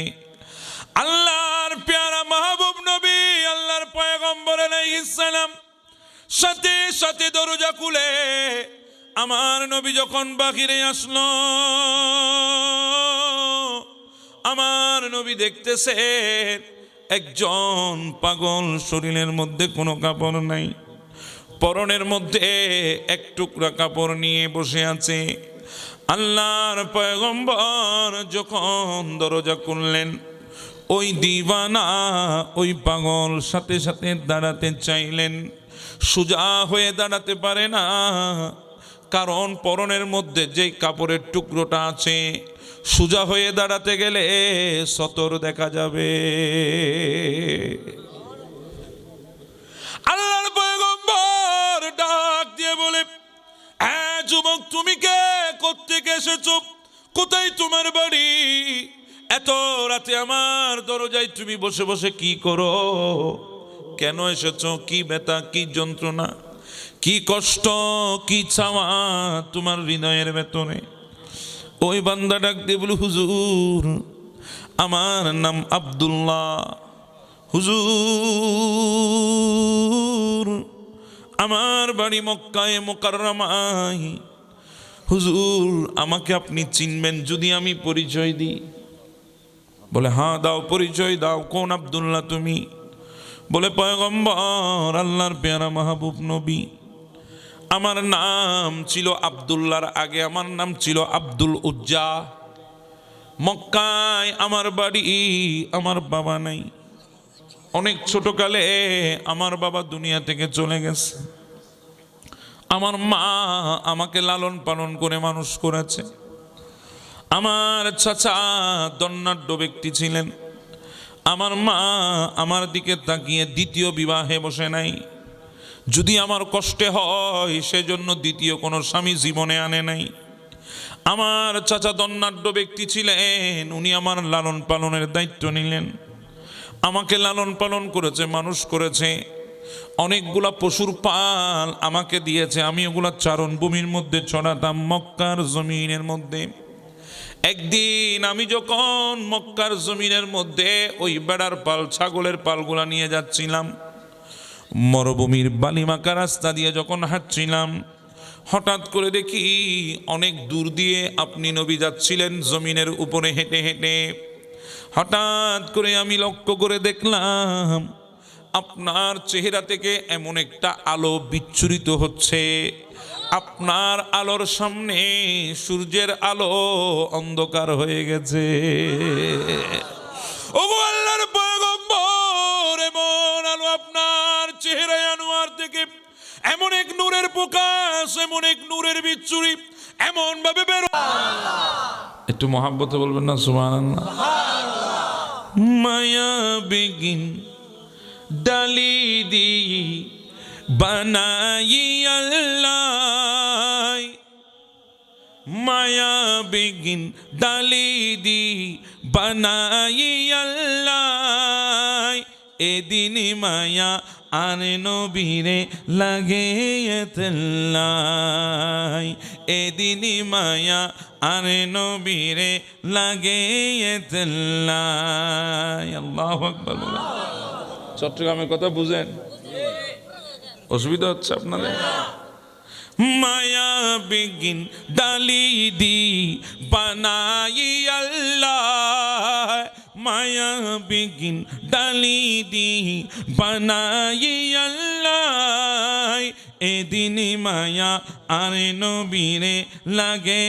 আল্লাহর প্যারা মাহবুব নবী, আল্লাহর পয়গম্বর আলাইহিস সালাম সাথে সাথে দরজা খুলে আমার নবী যখন বাহিরে আসলো, আমার নবী দেখতেছে একজন পাগল, শরীরের মধ্যে কোনো কাপড় নাই, পরনের মধ্যে এক টুকরা কাপড় নিয়ে বসে আছে। আল্লাহর পয়গম্বর যখন দরজা খুললেন, ওই দিওয়ানা, ওই পাগল সাথে সাথে দাঁড়াতে চাইলেন, সোজা হয়ে দাঁড়াতে পারে না, কারণ পরনের মধ্যে যেই কাপড়ের টুকরোটা আছে, সোজা হয়ে দাঁড়াতে গেলে সতর দেখা যাবে। আল্লাহর পয়গম্বর ডাক দিয়ে বলে, হ্যাঁ যুবক, তুমি কে? কোত্থেকে এসেছো? কোথায় তোমার বাড়ি? এত রাতে আমার দরজায় তুমি বসে বসে কি করো? কেন এসেছো? কি ব্যথা, কি যন্ত্রণা, কি কষ্ট, কি চাওয়া তোমার হৃদয়ের ভেতরে? ওই বান্দা ডাক দিয়ে বলে, হুজুর আমার নাম আব্দুল্লাহ, হুজুর আমার বাড়ি মক্কায় মুকাররমায়, হুজুর আমাকে আপনি চিনবেন যদি আমি পরিচয় দিই? বলে, হ্যাঁ দাও, পরিচয় দাও। কোন আব্দুল্লাহ তুমি? বলে, পয়গম্বর আল্লাহর পেয়ারা মাহবুব নবী, আমার নাম ছিল আব্দুল্লাহর আগে আমার নাম ছিল আব্দুল উজ্জা। মক্কায় আমার বাড়ি, আমার বাবা নাই, অনেক ছোটকালে আমার বাবা দুনিয়া থেকে চলে গেছে। আমার মা আমাকে লালন পালন করে মানুষ করেছে। আমার চাচা দণ্ডাঢ্য ব্যক্তি ছিলেন। আমার মা আমার দিকে তাকিয়ে দ্বিতীয় বিবাহে বসে নাই। যদি আমার কষ্টে হয় সেজন্য দ্বিতীয় কোনো স্বামী জীবনে আনে নাই। আমার চাচা দণ্ডাঢ্য ব্যক্তি ছিলেন, উনি আমার লালন পালনের দায়িত্ব নিলেন, আমাকে লালন পালন করেছে, মানুষ করেছে। অনেকগুলা পশুর পাল আমাকে দিয়েছে, আমি ওগুলা চারণ ভূমির মধ্যে ছড়াতাম, মক্কার জমিনের মধ্যে। একদিন আমি যখন মক্কার জমিনের মধ্যে ওই বেড়ার পাল, ছাগলের পালগুলা নিয়ে যাচ্ছিলাম, মরুভূমির বালিমাকা রাস্তা দিয়ে যখন হাঁটছিলাম, হঠাৎ করে দেখি অনেক দূর দিয়ে আপনি নবী যাচ্ছিলেন জমিনের উপরে হেঁটে হেঁটে। হঠাৎ করে আমি লক্ষ্য করে দেখলাম আপনার চেহারা থেকে এমন একটা আলো বিচ্ছুরিত হচ্ছে, আপনার আলোর সামনে সূর্যের আলো অন্ধকার হয়ে গেছে। ওগো আল্লাহর পয়গম্বর, এমন আলো আপনার চেহারায় আনোয়ার থেকে, এমন এক নূরের প্রকাশ, এমন এক নূরের বিচ্ছুরি এমন ভাবে বের। একটু মহাব্বতে বলবেন না সুবহানাল্লাহ। মায়া বিগিন ডালি দি বানাই আল্লাহ, মায়া বিগিন ডালি দি বানাই আল্লাহ, এদিন মায়া আনে নবীরে লাগে তেল্লাই, এদিন মায়া আনে নবীরে লাগে তেল্লাই। আল্লাহু আকবার বলেন। চট্টগ্রামের কথা বুঝেন? অসুবিধা হচ্ছে আপনাদের? মায়া বিগিন ডালি দি বানাই আল্লাহ, মায়া বিগিন ডালি দি বানাই আল্লাহ, এদিন মায়া আরে নবীরে লাগে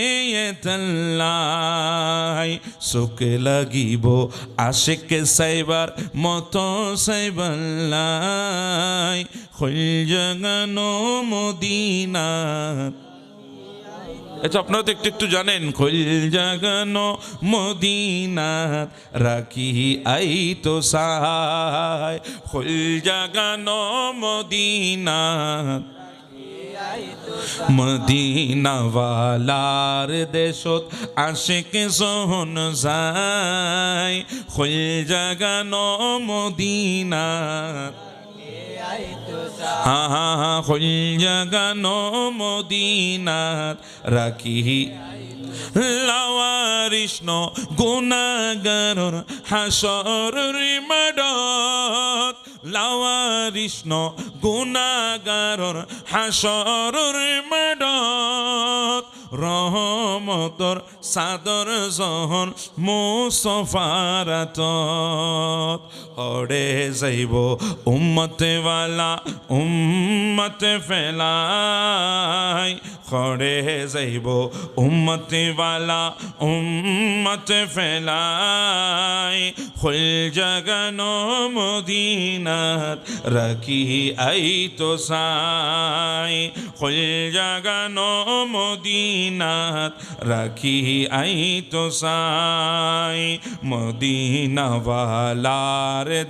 তাল্লাই, চোখে লাগিব আশেকে সাইবার মতো সাইবাল্লাই, খোল জাগানো মদিনার। আচ্ছা, আপনারা তো একটু একটু জানেন, খোল জাগানো মদিনার রাখি আই তো সাই, খোল জাগানো মদিনার মদিনাওয়ালার দেশত আশিকে সোহন যায়, খোল জাগানো মদিনার, হা হা হা খোল জাগানো মদিনার রাখি লাওয়ারিষ্ণ গুনাগারর হাসরের মাডত, লাওয়ারিষ্ণ গুনাগারর হাসরের মাডত, রহমতর সাদর জহন মুস্তফারাত, হড়ে যাইব উম্মতে ওয়ালা উম্মতে ফেলাই, হড়ে যাইব উম্মতে ওয়ালা উম্মতে ফেলাই, খোল জাগানো মদিনার রাখি আই তো সাই, খোল জাগানো মদিনার রাখি আই তো সাই, মদিনাওয়ালার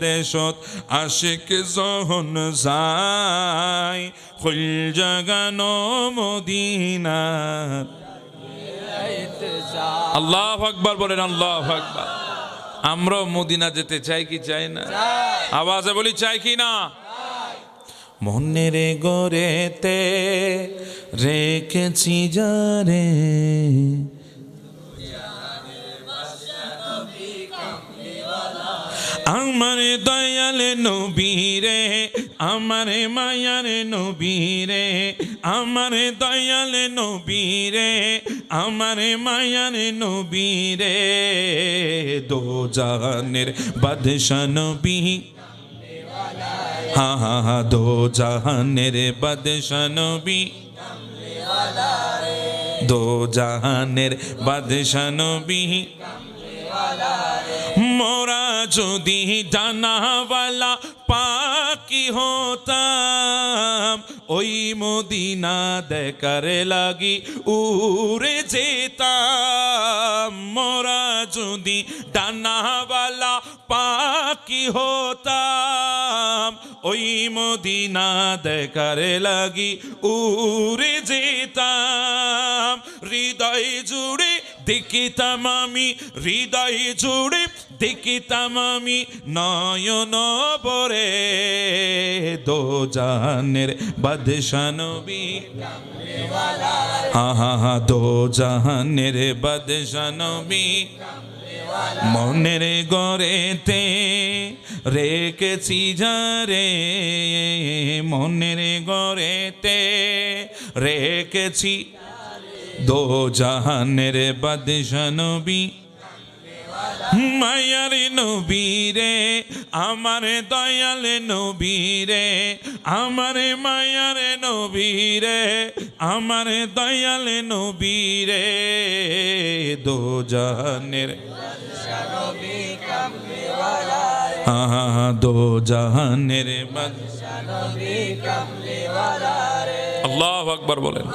দেশত আশিক যখন যায়, খোল জাগানো মদিনার। আল্লাহু আকবার বলেন, আল্লাহু আকবার। আমরা মদিনা যেতে চাই কি চাই না? আওয়াজে বলি চাই কি না? মনের গড়েতে রেখেছি যারে, আমার দয়াল নবীরে, আমার মায়ার নবীরে, আমার দয়াল নবীরে, আমার মায়ার নবীরে, দো জাহানের বাদশা নবী, হা হা হা দো জাহানের বাদশা নবী, দো জাহানের বাদশা নবী, মোরা যদি ডানাওয়ালা পাকি হতাম, ওই মদিনা দেখার লাগি উড়ে যেতাম। মোরা যদি ডানাওয়ালা পাকি হতাম, ওই মদিনা দেখার লাগি উড়ে যেতাম। হৃদয় জুড়ে দেখিতাম আমি, হৃদয় জুড়ে দেখিতাম আমি, নয়ন ভরে দোজাহানের বাদশা নবী। হা দোজাহানের বাদশা নবী মনের গড়েতে রেখেছি যারে, মনের গড়েতে রেখেছি দোজাহানের বাদশা নবী। মায়ার নবী রে আমার দয়াল নবী রে, আমার মায়ার নবী রে আমার দয়াল নবী রে, দোজাহানের দোজাহানের আল্লাহু আকবার বলেন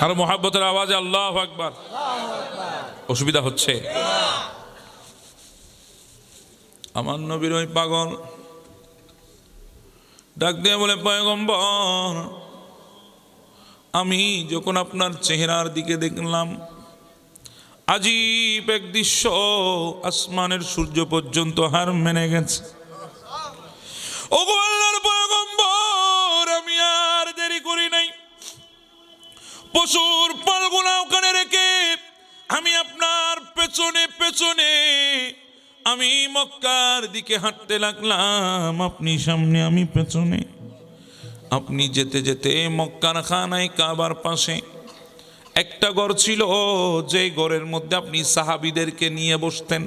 আর মোহাব্বতের আওয়াজে আল্লাহু আকবার। অসুবিধা হচ্ছে? আমার নবীর ওই পাগল ডাক দিয়ে বলে, পয়গম্বর আমি যখন আপনার চেহারার দিকে দেখলাম আজীব এক দৃশ্য, আসমানের সূর্য পর্যন্ত হার মেনে গেছে। ওগো আল্লাহর পয়গম্বর আমি আর দেরি করি নাই, পশুর পালগুলা ওখানে রেখে আমি আপনার পেছনে পেছনে আমি মক্কার দিকে হাঁটতে লাগলাম। আপনি সামনে আমি পেছনে। আপনি যেতে যেতে মক্কার খানায় কাবার পাশে একটা ঘর ছিল, যে ঘরের মধ্যে আপনি সাহাবীদেরকে নিয়ে বসতেন,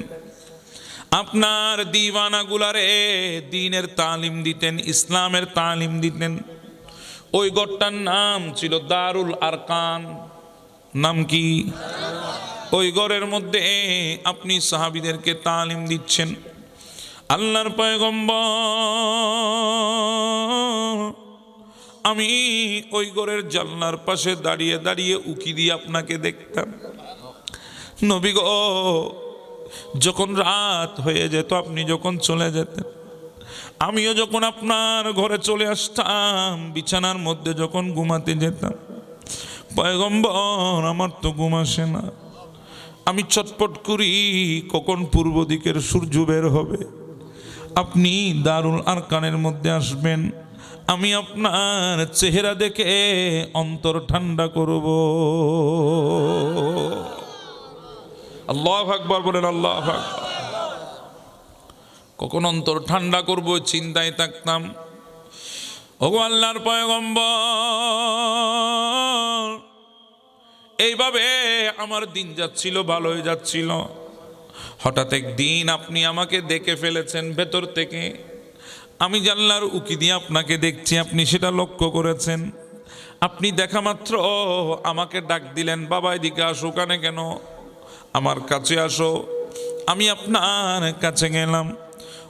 আপনার দিওয়ানাগুলারে দ্বীনের তালিম দিতেন, ইসলামের তালিম দিতেন। ওই ঘরটার নাম ছিল দারুল আরকাম। নাম কি? ওই ঘরের মধ্যে আপনি সাহাবীদেরকে তালিম দিচ্ছেন। আল্লাহর পয়গম্বর আমি ওই ঘরের জানলার পাশে দাঁড়িয়ে দাঁড়িয়ে উকি দিয়ে আপনাকে দেখতাম। নবী গো, যখন রাত হয়ে যেত আপনি যখন চলে যেতেন, আমিও যখন আপনার ঘরে চলে আসতাম, বিছানার মধ্যে যখন ঘুমাতে যেতাম, পয়গম্বর আমার তো ঘুম আসে না। আমি ছটপট করি কখন পূর্ব দিকের সূর্য বের হবে, আপনি দারুল আরকানের মধ্যে আসবেন, আমি আপনার চেহারা দেখে অন্তর ঠান্ডা করব। আল্লাহু আকবার বলেন, আল্লাহু আকবার। কখন অন্তর ঠান্ডা করব চিন্তায় থাকতাম। ওগো আল্লাহর পয়গম্বর এইভাবে আমার দিন যাচ্ছিল, ভালোই যাচ্ছিল। হঠাৎ একদিন আপনি আমাকে দেখে ফেলেছেন ভেতর থেকে। আমি জানলার উকি দিয়ে আপনাকে দেখছি, আপনি সেটা লক্ষ্য করেছেন। আপনি দেখা মাত্র আমাকে ডাক দিলেন, বাবা এদিকে আসো। ওখানে কেন? আমার কাছে আসো। আমি আপনার কাছে গেলাম।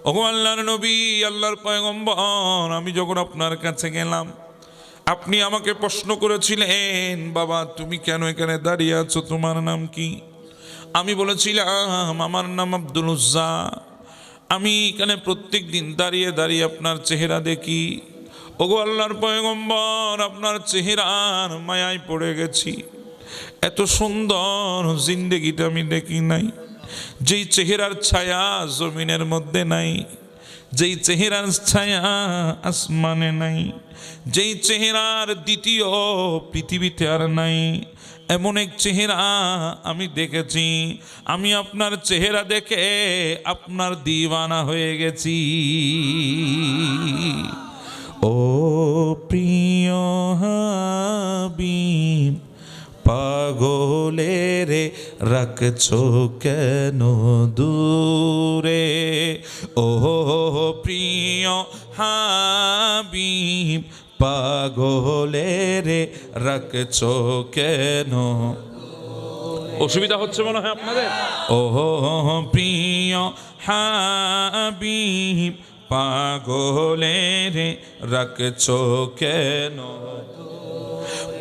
ওগো আল্লাহর নবী, আল্লাহর পয়গম্বর, আমি যখন আপনার কাছে গেলাম আপনি আমাকে প্রশ্ন করেছিলেন, বাবা তুমি কেন এখানে দাঁড়িয়ে আছো, তোমার নাম কি? আমি বলেছিলাম আমার নাম আব্দুল উজ্জা। আমি এখানে প্রত্যেক দিন দাঁড়িয়ে দাঁড়িয়ে আপনার চেহারা দেখি। ওগো আল্লাহর পয়গম্বর, আপনার চেহারার মায়ায় পড়ে গেছি। এত সুন্দর জিন্দেগিটা আমি দেখি নাই। যেই চেহারার ছায়া জমিনের মধ্যে নাই, যেই চেহারার ছায়া আসমানে নাই, যেই চেহারার দ্বিতীয় পৃথিবীতে আর নাই, এমন এক চেহারা আমি দেখেছি। আমি আপনার চেহারা দেখে আপনার দিওয়ানা হয়ে গেছি। ও প্রিয় হাবিব, পাগলের রাখছো কেন দূরে? ও প্রিয় হাবিব, পাগলের রাখছো কেন? অসুবিধা হচ্ছে মনে হয় আপনাদের? ও প্রিয় হাবিব, পাগলের রাখছো কেন?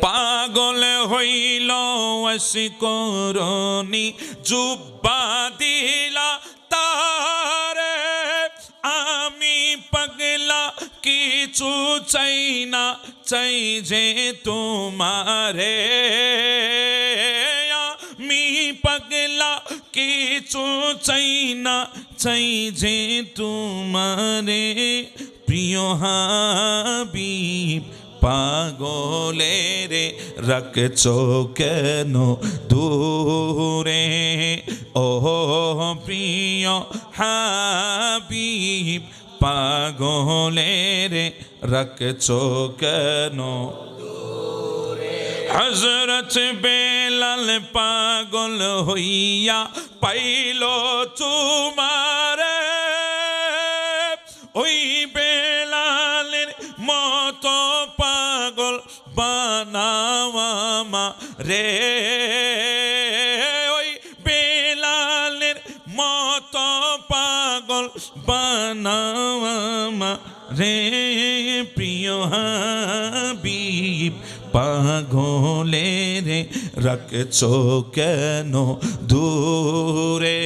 পাগল হইল করনি জুব্বা দিলা তারে, আমি পাগলা কিছু চাই না, চাই যে তোমারে। আমি পাগলা কিছু চাই না, চাই যে তোমারে। প্রিয় হাবিব পাগলের রাখছো কেন দূরে? ও প্রিয় হাবিব পাগলের রাখছো কেন? হযরত বেলাল পাগল হইয়া পাইল তোমারে, ওই বেলালের মতো পাগল বানাওয়া রে। ওই বেলালের মতো পাগল বানাওয়া রে। প্রিয় হাবিব পাগলের রাখছো কেন দূরে?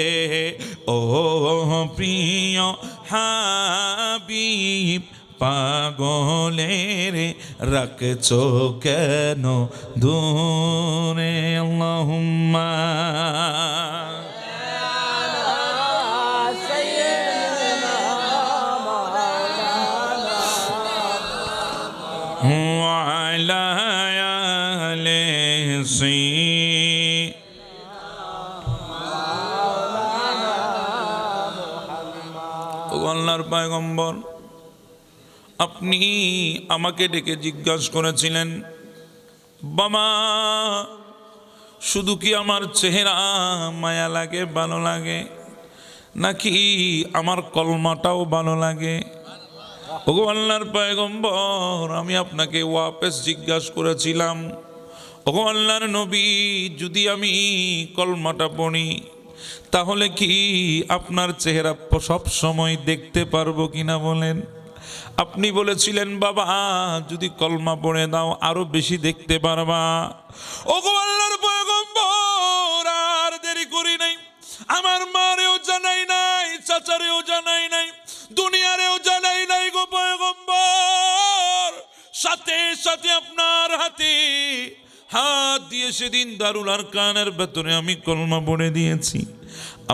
ও প্রিয় হাবিব পাগলের রাখছো কেন দূরে? আল্লাহুম্মা وعلى آل আল্লাহর পয়গম্বর, আপনি আমাকে ডেকে জিজ্ঞাসা করেছিলেন, বাবা শুধু কি আমার চেহারা মায়া লাগে, ভালো লাগে, নাকি আমার কলমাটাও ভালো লাগে? ওগো আল্লাহর পয়গম্বর, আমি আপনাকে ওয়াপস জিজ্ঞাসা করেছিলাম, ওগো আল্লাহর নবী, যদি আমি কলমাটা পড়ি তাহলে কি আপনার চেহারা সব সময় দেখতে পারবো কিনা বলেন? আপনি বলেছিলেন, বাবা যদি কলমা পড়ে দাও আরো বেশি দেখতে পারবা। ওগো আল্লাহর পয়গম্বর, আর দেরি করি নাই, আমার মারেও জানাই নাই, চাচারেও জানাই নাই, দুনিয়ারেও জানাই নাই গো পয়গম্বর। সাথে সাথে আপনার হাতে হাত দিয়ে সেদিন দারুল আরকানের ভেতরে আমি কলমা পড়ে দিয়েছি।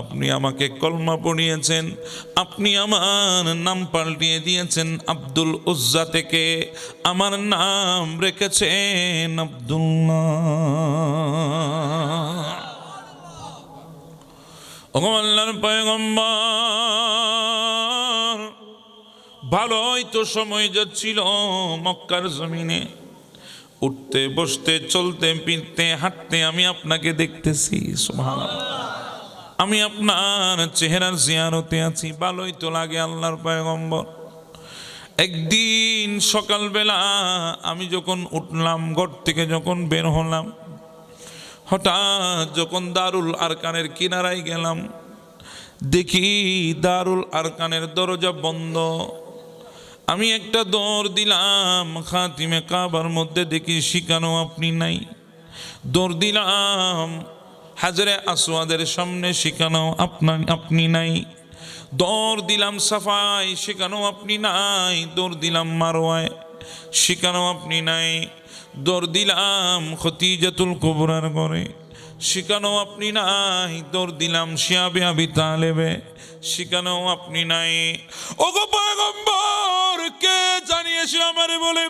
আপনি আমাকে কলমা পড়িয়েছেন, আপনি আমার নাম পাল্টিয়ে দিয়েছেন আব্দুল উজ্জা থেকে আমার নাম রেখেছেন আব্দুল্লাহ। ও আল্লাহর পয়গম্বর, ভালোই তো সময় যাচ্ছিল মক্কার জমিনে, উঠতে বসতে চলতে ফিরতে হাঁটতে আমি আপনাকে দেখতেছি। সুবহানাল্লাহ, আমি আপনার চেহারার জিয়ারতে আছি, ভালোই তো লাগে আল্লাহর পয়গম্বর। একদিন সকালবেলা আমি যখন উঠলাম, ঘর থেকে যখন বের হলাম, হঠাৎ যখন দারুল আরকানের কিনারায় গেলাম, দেখি দারুল আরকানের দরজা বন্ধ। আমি একটা দৌড় দিলাম খাতিমে কাবার মধ্যে, দেখি শিকানো আপনি নাই। দৌড় দিলাম হাজরে আসওয়াদের সামনে, শিকানো আপনি নাই। দৌড় দিলাম সাফায়, সেখানেও আপনি নাই। দৌড় দিলাম মারওয়ায়, সেখানেও আপনি নাই। দৌড় দিলাম খতিজাতুল কুবরার ঘরে, সেখানেও আপনি নাই। দৌড় দিলাম শিয়াবে আবি তালেবে, সেখানেও আপনি নাই। ওগো পয়গম্বর, কে জানিয়েছে আমারে বলে,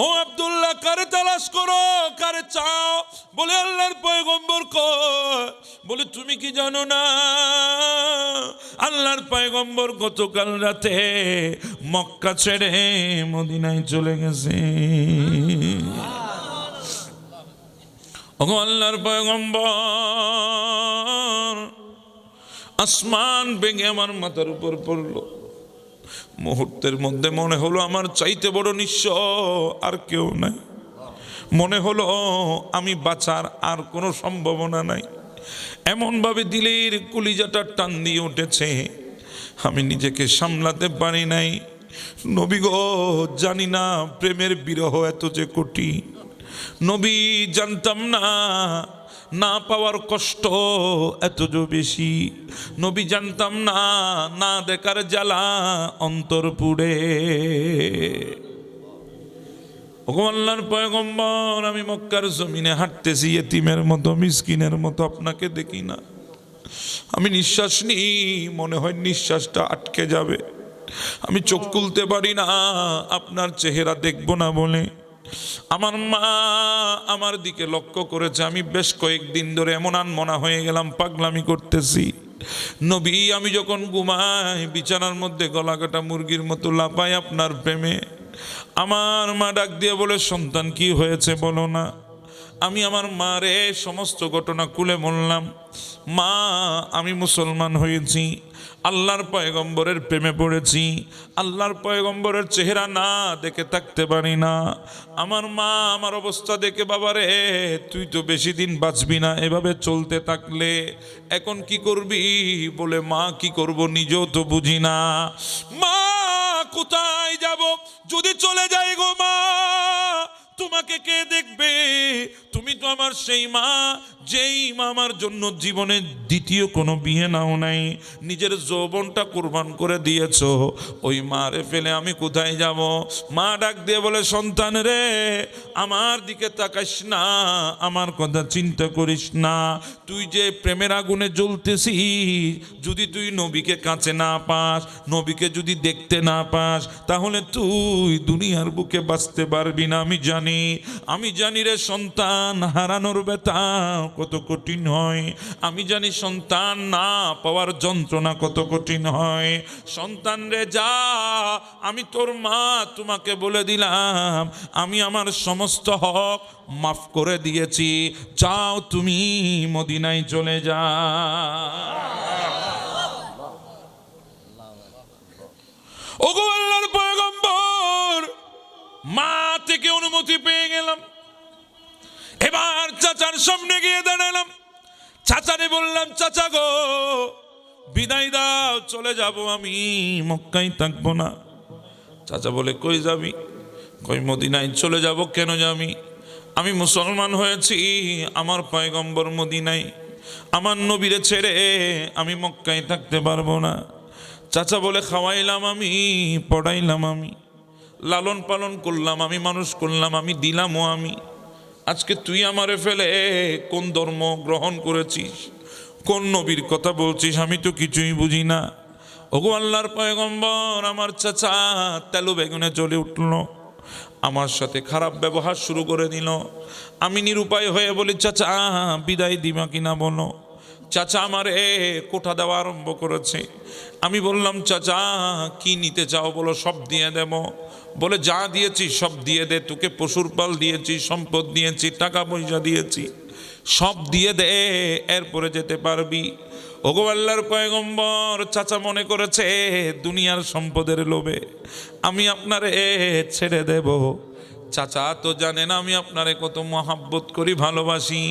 ও আব্দুল্লাহ কারে তালাশ করো, কারে চাও? বলে আল্লাহর পয়গম্বর কয়, বলে তুমি কি জানো না আল্লাহর পয়গম্বর গতকাল রাতে মক্কা ছেড়ে মদিনায় চলে গেছে। ওগো আল্লাহর পয়গম্বর, আসমান ভেঙে আমার মাথার উপর পড়লো। মুহূর্তের মধ্যে মনে হলো আমার চাইতে বড় নিঃস্ব আর কেউ নাই। মনে হলো আমি বাঁচার আর কোনো সম্ভাবনা নাই। এমনভাবে দিলের কলিজাটা টান দিয়ে উঠেছে। আমি নিজেকে সামলাতে পারি নাই। নবী গো, জানি না প্রেমের বিরহ এত যে কঠিন। নবী, জানতাম না না পাওয়ার কষ্ট এত যে বেশি। নবী, জানতাম না না দেখার জ্বালা অন্তর পুড়ে। ওগো আল্লাহর পয়গম্বর, আমি মক্কার জমিনে হাঁটতেছি এতিমের মতো, মিসকিনের মতো, আপনাকে দেখি না। আমি নিঃশ্বাস নিই, মনে হয় নিঃশ্বাসটা আটকে যাবে। আমি চোখ খুলতে পারি না আপনার চেহারা দেখব না বলে। আমার মা আমার দিকে লক্ষ্য করেছে। আমি বেশ কয়েকদিন ধরে এমন আনমনা হয়ে গেলাম, পাগলামি করতেছি। নবী, আমি যখন ঘুমাই বিছানার মধ্যে গলা কাটা মুরগির মতো লাফাই আপনার প্রেমে। আমার মা ডাক দিয়ে বলে, সন্তান কি হয়েছে বলো না। আমি আমার মারে সমস্ত ঘটনা খুলে বললাম। মা, আমি মুসলমান হয়েছি, আল্লাহর পয়গম্বরের প্রেমে পড়েছি, আল্লাহর পয়গম্বরের চেহারা না দেখে থাকতে পারি না। আমার মা আমার অবস্থা দেখে, বাবারে তুই তো বেশি দিন বাঁচবি না এভাবে চলতে থাকলে, এখন কি করবি বলে। মা, কি করব নিজেও তো বুঝি না। মা, কোথায় যাব যদি চলে যাই গো মা, তোমাকে কে দেখবে? তুমি তো আমার সেই মা, যেই মা আমার জন্য জীবনে দ্বিতীয় কোনো বিয়ে নাও নাই, নিজের যৌবনটা কুরবান করে দিয়েছো। ওই মারে ফেলে আমি কোথায় যাব? মা ডাক দিয়ে বলে, সন্তান রে, আমার দিকে তাকাস না, আমার কথা চিন্তা করিস না। তুই যে প্রেমের আগুনে জ্বলতেছিস, যদি তুই নবীকে কাছে না পাস, নবীকে যদি দেখতে না পাস, তাহলে তুই দুনিয়ার বুকে বাঁচতে পারবি না। আমি জানি রে সন্তান হারানোর ব্যথা কত কঠিন হয়। আমি জানি সন্তান না পাওয়ার যন্ত্রণা কত কঠিন হয়। সন্তান রে, যা, আমি তোর মা তোমাকে বলে দিলাম, আমি আমার সমস্ত হক মাফ করে দিয়েছি। যাও, তুমি মদিনায় চলে যা। ওগো আল্লাহর পয়গম্বর, মা থেকে অনুমতি পেয়ে গেলাম। এবার চাচার সামনে গিয়ে দাঁড়ালাম। চাচারে বললাম, চাচা গো, বিদায় দাও, চলে যাব, আমি মক্কায় থাকবো না। চাচা বলে, কই যাবি? কই মদিনায় চলে যাব। কেন যাবি? আমি মুসলমান হয়েছি, আমার পয়গম্বর মদিনায়, আমার নবীরে ছেড়ে আমি মক্কায় থাকতে পারবো না। চাচা বলে, খাওয়াইলাম আমি, পড়াইলাম আমি, লালন পালন করলাম আমি, মানুষ করলাম আমি, দিলামও আমি। আজকে তুই আমারে ফেলে কোন ধর্ম গ্রহণ করেছিস, কোন নবীর কথা বলছিস, আমি তো কিছুই বুঝি না। ওগো আল্লাহর পয়গম্বর, আমার চাচা তেলো বেগুনে জ্বলে উঠল, আমার সাথে খারাপ ব্যবহার শুরু করে দিল। আমি নিরুপায় হয়ে বলি, চাচা বিদায় দিবা কিনা বলো। চাচা আমারে কোঠা দেওয়া আরম্ভ করেছে। আমি বললাম, চাচা কি নিতে চাও বলো, সব দিয়ে দেব। বলে, যা দিয়েছি সব দিয়ে দে, তোকে পশুর পাল দিয়েছি, সম্পদ দিয়েছি, টাকা পয়সা দিয়েছি, সব দিয়ে দে, এরপরে যেতে পারবি। ওগো আল্লাহর পয়গম্বর, চাচা মনে করেছে দুনিয়ার সম্পদের লোভে আমি আপনারে ছেড়ে দেব। চাচা তো জানে না আমি আপনারে কত মহাব্বত করি, ভালোবাসি।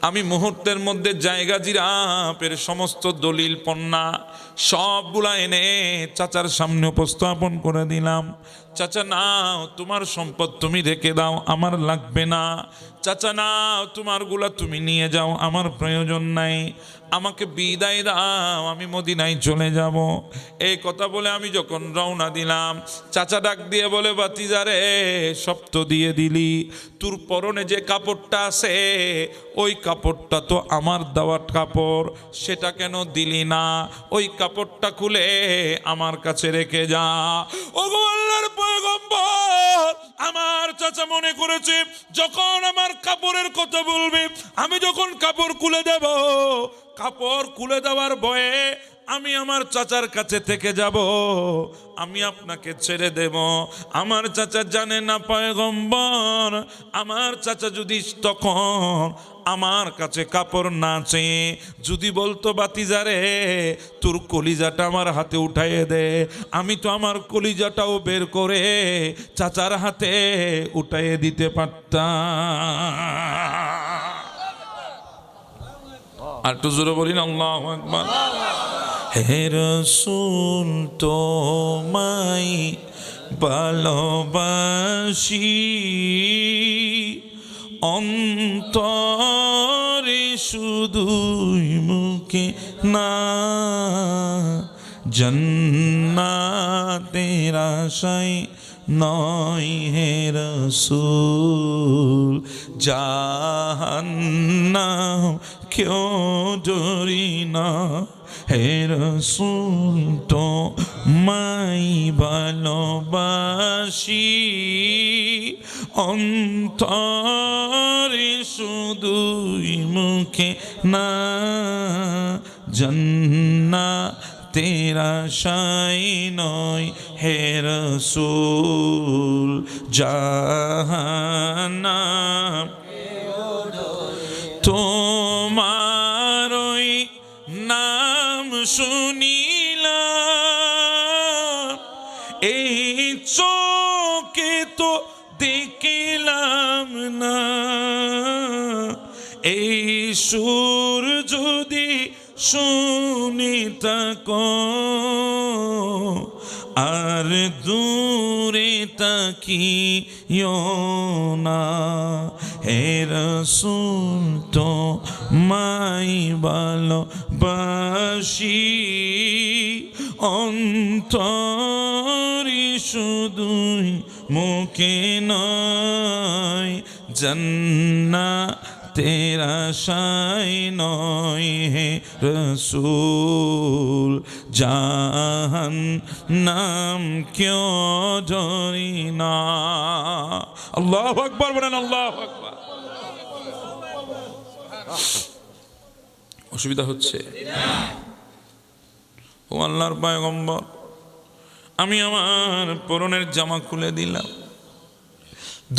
আমি মুহূর্তের মধ্যে জায়গা জিরাপের সমস্ত দলিল পন্না সবগুলা এনে চাচার সামনে উপস্থাপন করে দিলাম। চাচা নাও, তোমার সম্পদ তুমি রেখে দাও, আমার লাগবে না। চাচা নাও, তোমারগুলা তুমি নিয়ে যাও, আমার প্রয়োজন নাই, আমাকে বিদায় দাও, আমি মদিনায় চলে যাব। এই কথা বলে আমি যখন রওনা দিলাম, চাচা ডাক দিয়ে বলে, বাতিজারে, সব তো দিয়ে দিলি, তোর পরনে যে কাপড়টা আছে ওই কাপড়টা তো আমার দেওয়া কাপড়, সেটা কেন দিলি না? ওই কাপড়টা খুলে আমার কাছে রেখে যা। ওগো আল্লাহর পয়গম্বর, আমার চাচা মনে করেছে যখন আমার কাপড়ের কথা বলবে, আমি যখন কাপড় খুলে দেব, কাপড় খুলে দেওয়ার ভয়ে আমি আমার চাচার কাছে থেকে যাব, আমি আপনাকে ছেড়ে দেব। আমার চাচা জানে না পয়গম্বর, আমার চাচা যদি তখন আমার কাছে কাপড় না চেয়ে যদি বলতো, বাতিজারে তোর কলিজাটা আমার হাতে উঠাইয়ে দে, আমি তো আমার কলিজাটাও বের করে চাচার হাতে উঠাইয়ে দিতে পারতাম। আর একটু জোরে বলি না, আল্লাহু আকবার। হে রাসূল তোমায় ভালোবাসি, অন্তরে শুধুই মুখে না, জান্নাতের আশায় নয় হে রাসূল, জাহান্নাম কেউ ডরি না। হে রাসূল তোমায় ভালোবাসি, অন্তরে শুধুই মুখে না, জান্নাতের আশায় নয় হে রাসূল, জাহান্নাম তোমার ওই নাম শুনিলাম, এই চোখে তো দেখিলাম না, এই সুর যদি শুনি থাকো আর দূরে তাকিও না। হে রাসূল তোমায় ভালোবাসি, অন্তরে শুধুই মুখে নয়, জান্নাতের আশায় নয় হে রাসূল, জাহান্নাম কেউ ডরি না। আল্লাহু আকবার বলেন, আল্লাহু আকবার। অসুবিধা হচ্ছে? ও আল্লাহর পয়গম্বর, আমি আমার পরনের জামা খুলে দিলাম,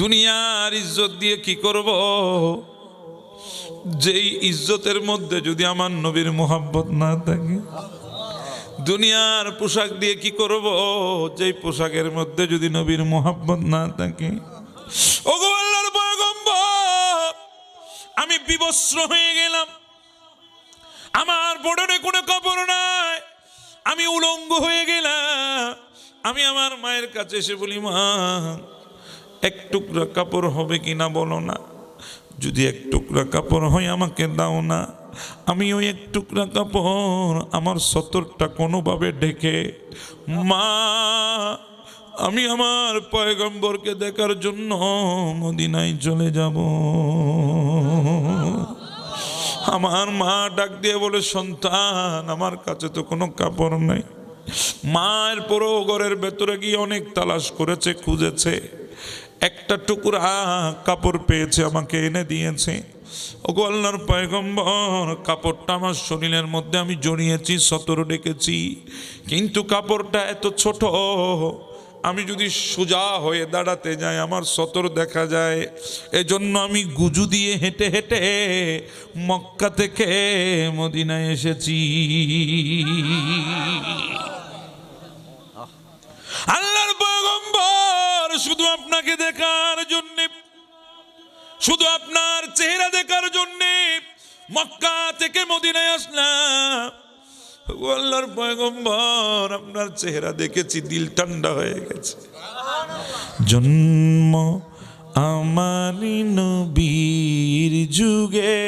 দুনিয়ার ইজ্জত দিয়ে কি করব? যেই ইজ্জতের মধ্যে যদি আমার নবীর মোহাব্বত না থাকে। দুনিয়ার পোশাক দিয়ে কি করব? যেই পোশাকের মধ্যে যদি নবীর মোহাব্বত না থাকে। ওগো আল্লাহর পয়গম্বর, আমি বিবস্ত্র হয়ে গেলাম, আমার পরনে কোনো কাপড় নাই, আমি উলঙ্গ হয়ে গেলাম। আমি আমার মায়ের কাছে এসে বলি, মা এক টুকরা কাপড় হবে কিনা বলো না, যদি এক টুকরা কাপড় হয় আমাকে দাও না। আমি ওই এক টুকরা কাপড় আমার সতরটা কোনোভাবে ঢেকে, মা আমি আমার পয়গম্বরকে দেখার জন্য মদিনায় চলে যাব। আমার মা ডাক দিয়ে বলে, সন্তান আমার কাছে তো কোনো কাপড় নাই। মায়ের পরও ঘরের ভেতরে গিয়ে অনেক তালাশ করেছে, খুঁজেছে, একটা টুকরা কাপড় পেয়েছে, আমাকে এনে দিয়েছে। ওগো আল্লাহর পয়গম্বর, কাপড়টা আমার শরীরের মধ্যে আমি জড়িয়েছি, সতর ডেকেছি, কিন্তু কাপড়টা এত ছোট, আমি যদি সোজা হয়ে দাঁড়াতে যাই আমার সতর দেখা যায়। এজন্য আমি গুজু দিয়ে হেঁটে হেঁটে মক্কা থেকে মদিনায় এসেছি। আল্লাহর পয়গম্বর শুধু আপনাকে দেখার জন্য, শুধু আপনার চেহারা দেখার জন্য মক্কা থেকে মদিনায় আসলাম। আল্লাহর পয়গম্বর, আপনার চেহারা দেখেছি, দিল ঠান্ডা হয়ে গেছে। জন্ম আমার নবীর যুগে।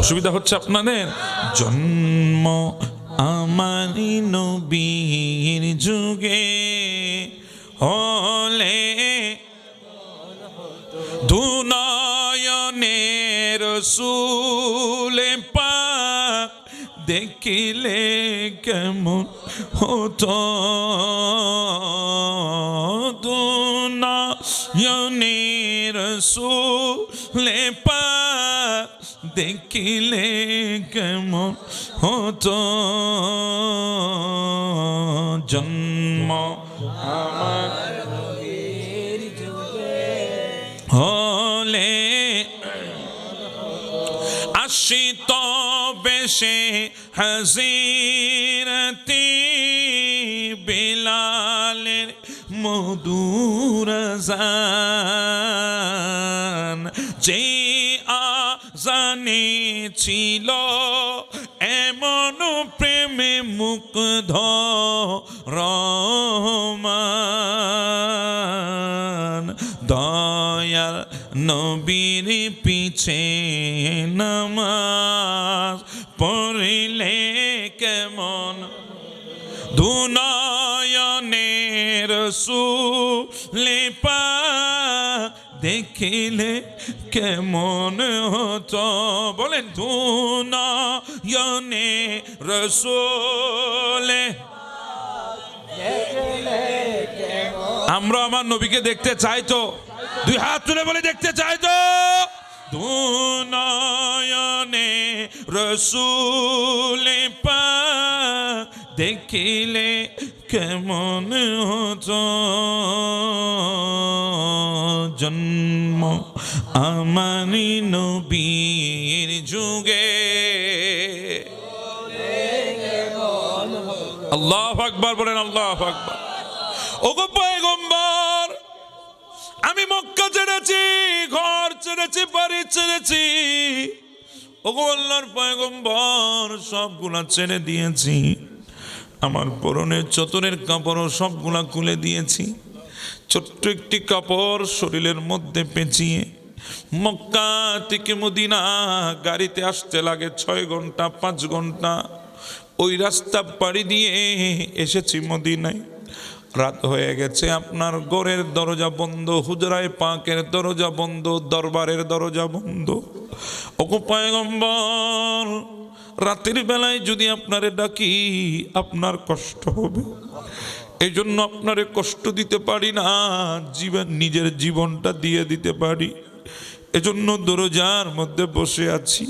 অসুবিধা হচ্ছে আপনাদের? জন্ম আমার নবীর যুগে হলে দুনয়নের রাসূল পাক দেখিলে কেমন হতো, দুনয়নের রাসূল পাক দেখিলে কেমন হতো। জন্ম আমার হলে আসিত বেশে হাজিরতি বিলালের মধুর আযান, যে আযানে ছিল এমন প্রেমে মুগ্ধ রহমান, দয়াল নবীর পিছে নামাজ পড়িলে কেমন, দুনয়নের রাসূলে পাক দেখিলে কেমন হতো, বলেন দুনয়নের রাসূলে। আমরা আমার নবীকে দেখতে চাই তো, দুই হাত তুলে বলে দেখতে চাই তো। দুনয়নে রাসূলে পাক দেখিলে কেমন হতো, জন্ম আমানি নবীর যুগে। আল্লাহু আকবার বলেন, আল্লাহু আকবার। ওগো পয়গম্বর, আমি মক্কা ছেড়েছি, ঘর ছেড়েছি, বাড়ি ছেড়েছি, ওগো আল্লাহর পয়গম্বর সবগুলা ছেড়ে দিয়েছি, আমার পরনের চতরের কাপড়ও সবগুলা খুলে দিয়েছি, ছোট্ট একটি কাপড় শরীরের মধ্যে পেঁচিয়ে মক্কা থেকে মদিনা গাড়িতে আসতে লাগে 6 ঘন্টা 5 ঘন্টা, ওই রাস্তা পাড়ি দিয়ে এসেছি মদিনায়। রাত হয়ে গেছে, আপনার ঘরের দরজা বন্ধ, হুজরায়ে পাকের দরজা বন্ধ, দরবারের দরজা বন্ধ। ওগো পয়গম্বর, রাতের বেলায় যদি আপনারে ডাকি আপনার কষ্ট হবে, এই জন্য আপনারে কষ্ট দিতে পারি না, নিজের জীবনটা দিয়ে দিতে পারি, এজন্য দরজার মধ্যে বসে আছি।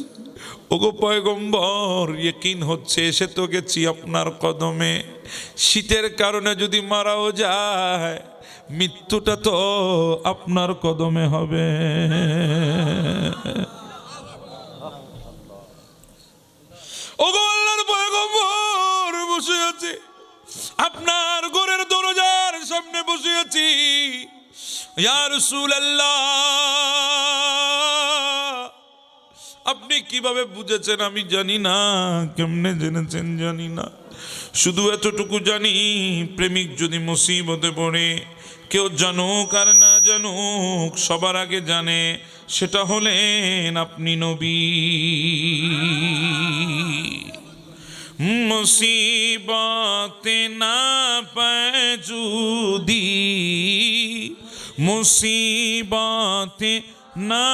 ওগো পয়গম্বর, ইয়াকিন হচ্ছে এসে তো গেছি আপনার কদমে, শীতের কারণে যদি মারাও যায় মৃত্যুটা তো আপনার কদমে হবে। ওগো আল্লাহর পয়গম্বর, বসে আছি আপনার ঘরের দরজার সামনে বসে আছি। ইয়া রাসূলুল্লাহ, আপনি কিভাবে বুঝেছেন আমি জানি না, কেমনে জেনেছেন জানি না, শুধু এতটুকু জানি প্রেমিক যদি মুসিবতে পড়ে, কেউ জানুক আর না জানুক সবার আগে জানে সেটা হলেন আপনি নবী। মুসিবতে না পায় যদি, মুসিবতে না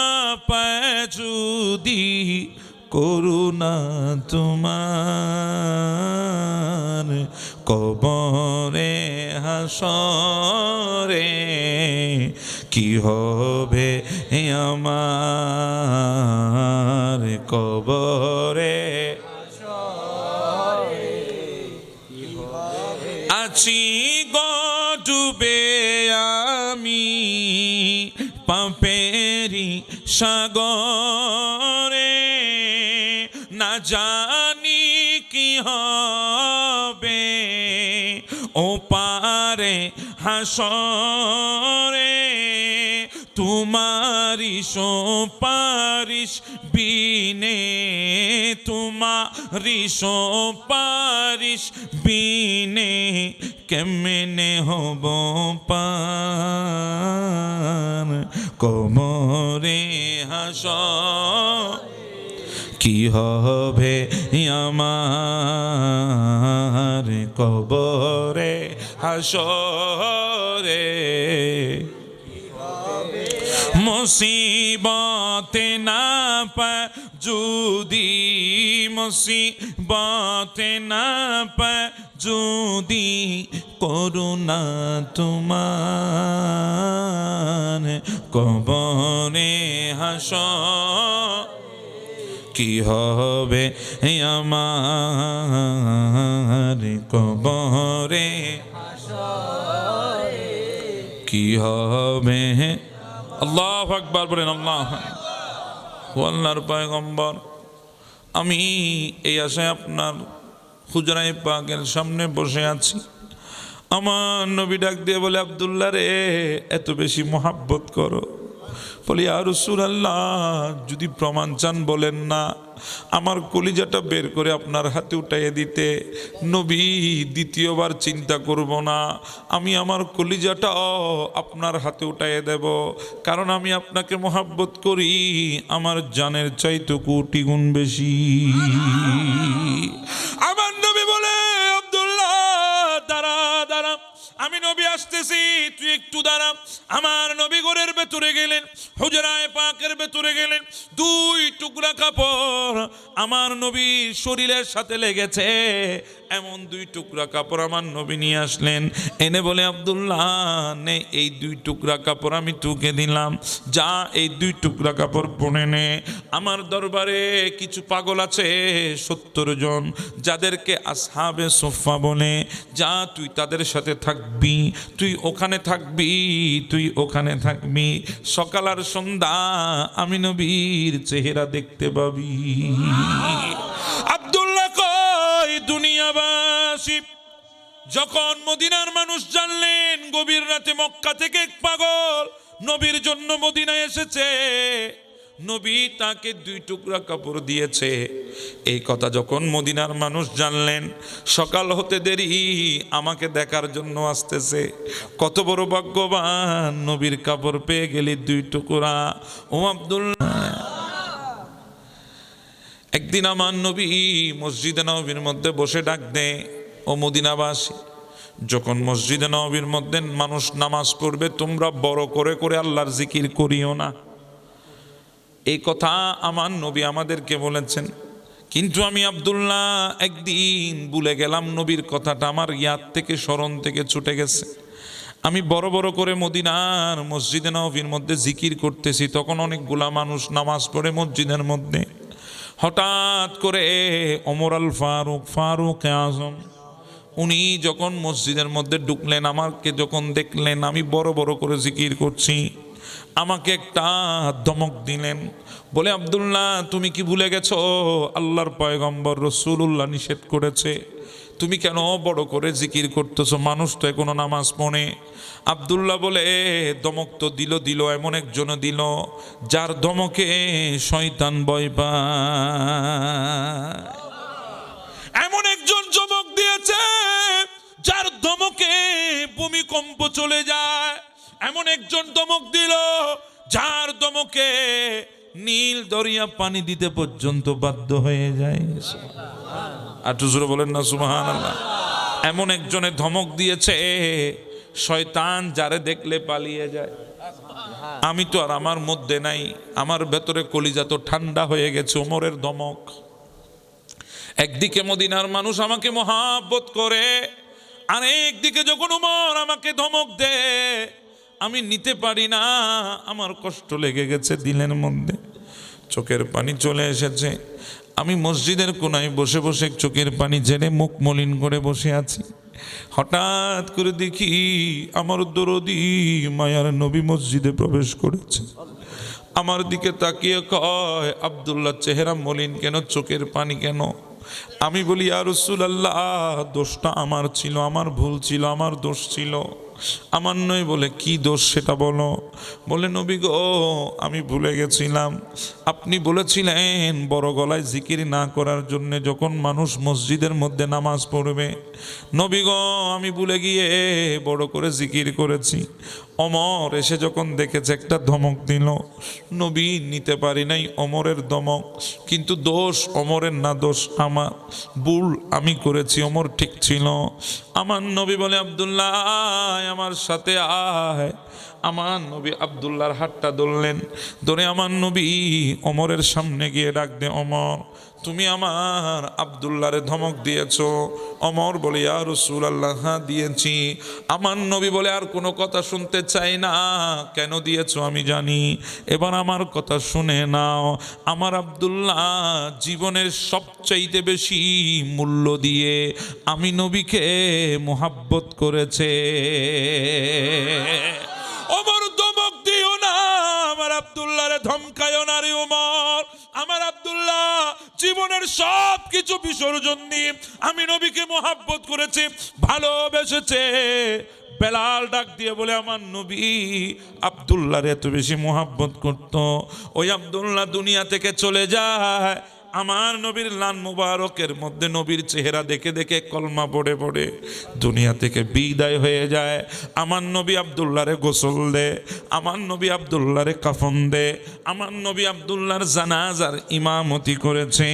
পায় যদি, করুণা তোমার কবরে হাসরে কি হবে আমার কবরে, আছি গো ডুবে আমি পাপেরি সাগরে, না জানি কি হবে ও পারে হাসরে, তোমারি সুপারিশ বিনে, তোমারি সুপারিশ বিনে কেমনে হব পার কবরে হাসর, কি হবে আমার কবরে হাসরে, মুসিবতে না পায় যদি, মুসিবতে না পায় যদি, করুণা তোমার কবরে হাসর, কি হবে আমার কবরে কি হবে। আল্লাহু আকবার বলেন, আল্লাহ। আল্লাহর পয়গম্বর, আমি এই আশায় আপনার হুজরায়ে পাকের সামনে বসে আছি। আমার নবী ডাক দিয়ে বলে, আব্দুল্লাহ রে, এত বেশি মোহাব্বত করো, বলি ইয়া রাসূলুল্লাহ, যদি প্রমাণ চান বলেন না, আমার কলিজাটা বের করে আপনার হাতে উঠাইয়ে দিতে। নবী দ্বিতীয়বার চিন্তা করব না, আমি আমার কলিজাটা আপনার হাতে উঠাইয়ে দেব, কারণ আমি আপনাকে মহব্বত করি আমার জানের চাইতে কোটি গুণ বেশি। আমার নবী বলে, আব্দুল্লাহ দাঁড়া দাঁড়া, আমি নবী আসতেছি, তুই একটু দাঁড়া। আমার নবী ঘরের ভেতরে গেলেন, হুজরায়ে পাকের ভেতরে গেলেন। দুই টুকরা কাপড় আমার নবীর শরীরের সাথে লেগেছে, এমন দুই টুকরা কাপড় আমার নবী নিয়ে আসলেন। এনে বলে, আব্দুল্লাহ নে, এই দুই টুকরা কাপড় আমি তোকে দিলাম, যা এই দুই টুকরা কাপড় পরে নে। আমার দরবারে কিছু পাগল আছে 70 জন, যাদেরকে আসহাবে সুফফা বলে, যা তুই তাদের সাথে থাকবি, তুই ওখানে থাকবি, তুই ওখানে থাকবি, সকাল আর সন্ধ্যা আমি নবীর চেহারা দেখতে পাবি। আব্দুল্লাহ কয়, দুনিয়াবাসী যখন মদিনার মানুষ জানলেন গভীর রাতে মক্কা থেকে এক পাগল নবীর জন্য মদিনায় এসেছে, নবী তাকে দুই টুকরা কাপড় দিয়েছে, এই কথা যখন মদিনার মানুষ জানলেন, সকাল হতে দেরি আমাকে দেখার জন্য আসতেছে। কত বড় ভাগ্যবান, নবীর কাপড় পেয়ে গেলি দুই টুকরা। ও আব্দুল্লাহ, একদিন আমার নবী মসজিদে নববীর মধ্যে বসে ডাক দে, ও মদিনাবাসী, যখন মসজিদে নববীর মধ্যে মানুষ নামাজ পড়বে, তোমরা বড় করে করে আল্লাহর জিকির করিও না। এই কথা আমার নবী আমাদেরকে বলেছেন, কিন্তু আমি আব্দুল্লাহ একদিন ভুলে গেলাম, নবীর কথাটা আমার ইয়াদ থেকে, স্মরণ থেকে ছুটে গেছে। আমি বড় বড় করে মদিনার মসজিদে নববীর মধ্যে জিকির করতেছি, তখন অনেকগুলা মানুষ নামাজ পড়ে মসজিদের মধ্যে। হঠাৎ করে ওমর আল ফারুক, ফারুক আজম, উনি যখন মসজিদের মধ্যে ঢুকলেন, আমাকে যখন দেখলেন আমি বড় বড় করে জিকির করছি, আমাকে একটা ধমক দিলেন। বলে, আব্দুল্লাহ তুমি কি ভুলে গেছো আল্লাহর পয়গম্বর রাসূলুল্লাহ নিষেধ করেছে, তুমি কেন বড় করে জিকির করতেছো, মানুষ তো এখনো নামাজ পড়ে। আব্দুল্লাহ বলে, ধমক তো দিল, এমন একজন দিল যার ধমকে শয়তান ভয় পায়। এমন একজন ধমক দিয়েছে যার ধমকে ভূমিকম্প চলে যায়। এমন একজন ধমক দিল যার ধমকে নীল দরিয়া পানি দিতে পর্যন্ত বাধ্য হয়ে যায়। আর জোরে বলেন না সুবহানাল্লাহ। এমন একজনের ধমক দিয়েছে শয়তান যারে দেখলে পালিয়ে যায়। আমি তো আর আমার মধ্যে নাই, আমার ভেতরে কলিজা তো ঠান্ডা হয়ে গেছে ওমরের ধমক। একদিকে মদিনার মানুষ আমাকে মহাব্বত করে, আর একদিকে যখন ওমর আমাকে ধমক দেয় আমি নিতে পারি না, আমার কষ্ট লেগে গেছে দিলের মধ্যে, চোখের পানি চলে এসেছে। আমি মসজিদের কোনায় বসে বসে চোখের পানি ঝেড়ে মুখ মলিন করে বসে আছি। হঠাৎ করে দেখি আমার দরদি মায়ার নবী মসজিদে প্রবেশ করেছে। আমার দিকে তাকিয়ে কয়, আব্দুল্লাহ চেহারা মলিন কেন, চোখের পানি কেন? আমি বলি, ইয়া রাসূলুল্লাহ দোষটা আমার ছিল, আমার ভুল ছিল, আমার দোষ ছিল। আমার নয়। বলে, কি দোষ সেটা বলো। বলে, নবী গো আমি ভুলে গেছিলাম, আপনি বলেছিলেন বড় গলায় জিকির না করার জন্য যখন মানুষ মসজিদের মধ্যে নামাজ পড়বে। নবী গো আমি ভুলে গিয়ে বড় করে জিকির করেছি। ওমর এসে যখন দেখেছে একটা ধমক দিল, নবী নিতে পারি নাই ওমরের ধমক, কিন্তু দোষ ওমরের না, দোষ আমার, ভুল আমি করেছি, ওমর ঠিক ছিল। আমার নবী বলে, আব্দুল্লাহ আমার সাথে আয়। আমার নবী আব্দুল্লাহর হাতটা ধরলেন, ধরে আমার নবী ওমরের সামনে গিয়ে ডাক দে, ওমর তুমি আমার আব্দুল্লাহরে ধমক দিয়েছ। ওমর বলে, ইয়া রাসূলুল্লাহ হ্যাঁ দিয়েছি। আমার নবী বলে, আর কোনো কথা শুনতে চাই না, কেন দিয়েছো আমি জানি, এবার আমার কথা শুনে নাও। আমার আব্দুল্লাহ জীবনের সবচাইতে বেশি মূল্য দিয়ে আমি নবীকে মুহাব্বত করেছে। ওমর ধমক দিও না, আমার আব্দুল্লাহরে ধমকায়ও না রে ওমর। আমার আব্দুল্লাহ জীবনের সব কিছু বিসর্জন দিয়ে আমি নবীকে মুহাব্বত করেছে, ভালোবেসেছে। বেলাল ডাক দিয়ে বলে আমার নবী আব্দুল্লাহর এত বেশি মোহাব্বত করত, ওই আব্দুল্লাহ দুনিয়া থেকে চলে যায়, আমার নবীর লান মুবারকের মধ্যে নবীর চেহারা দেখে দেখে কলমা পড়ে পড়ে দুনিয়া থেকে বিদায় হয়ে যায়। আমার নবী আব্দুল্লাহরে গোসল দে, আমার নবী আব্দুল্লাহরে কাফন দে, আমার নবী আব্দুল্লাহর জানাজার ইমামতি করেছে।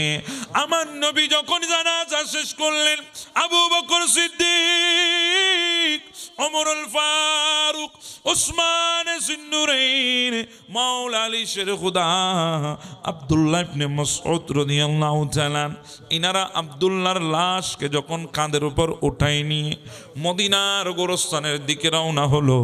আমার নবী যখন জানাজা শেষ করলেন, আবু বকর সিদ্দিক, ওমরুল ফারুক, উসমান জিন্নুরাইন, মাওলা আলী শের খুদা, আব্দুল্লাহ ইবনে মাসউদ রাদিয়াল্লাহু তাআলা, ইনারা আব্দুল্লাহর লাশকে যখন কাঁধের উপর উঠাই নিয়ে মদিনার গোরস্থানের দিকে রওনা হলো,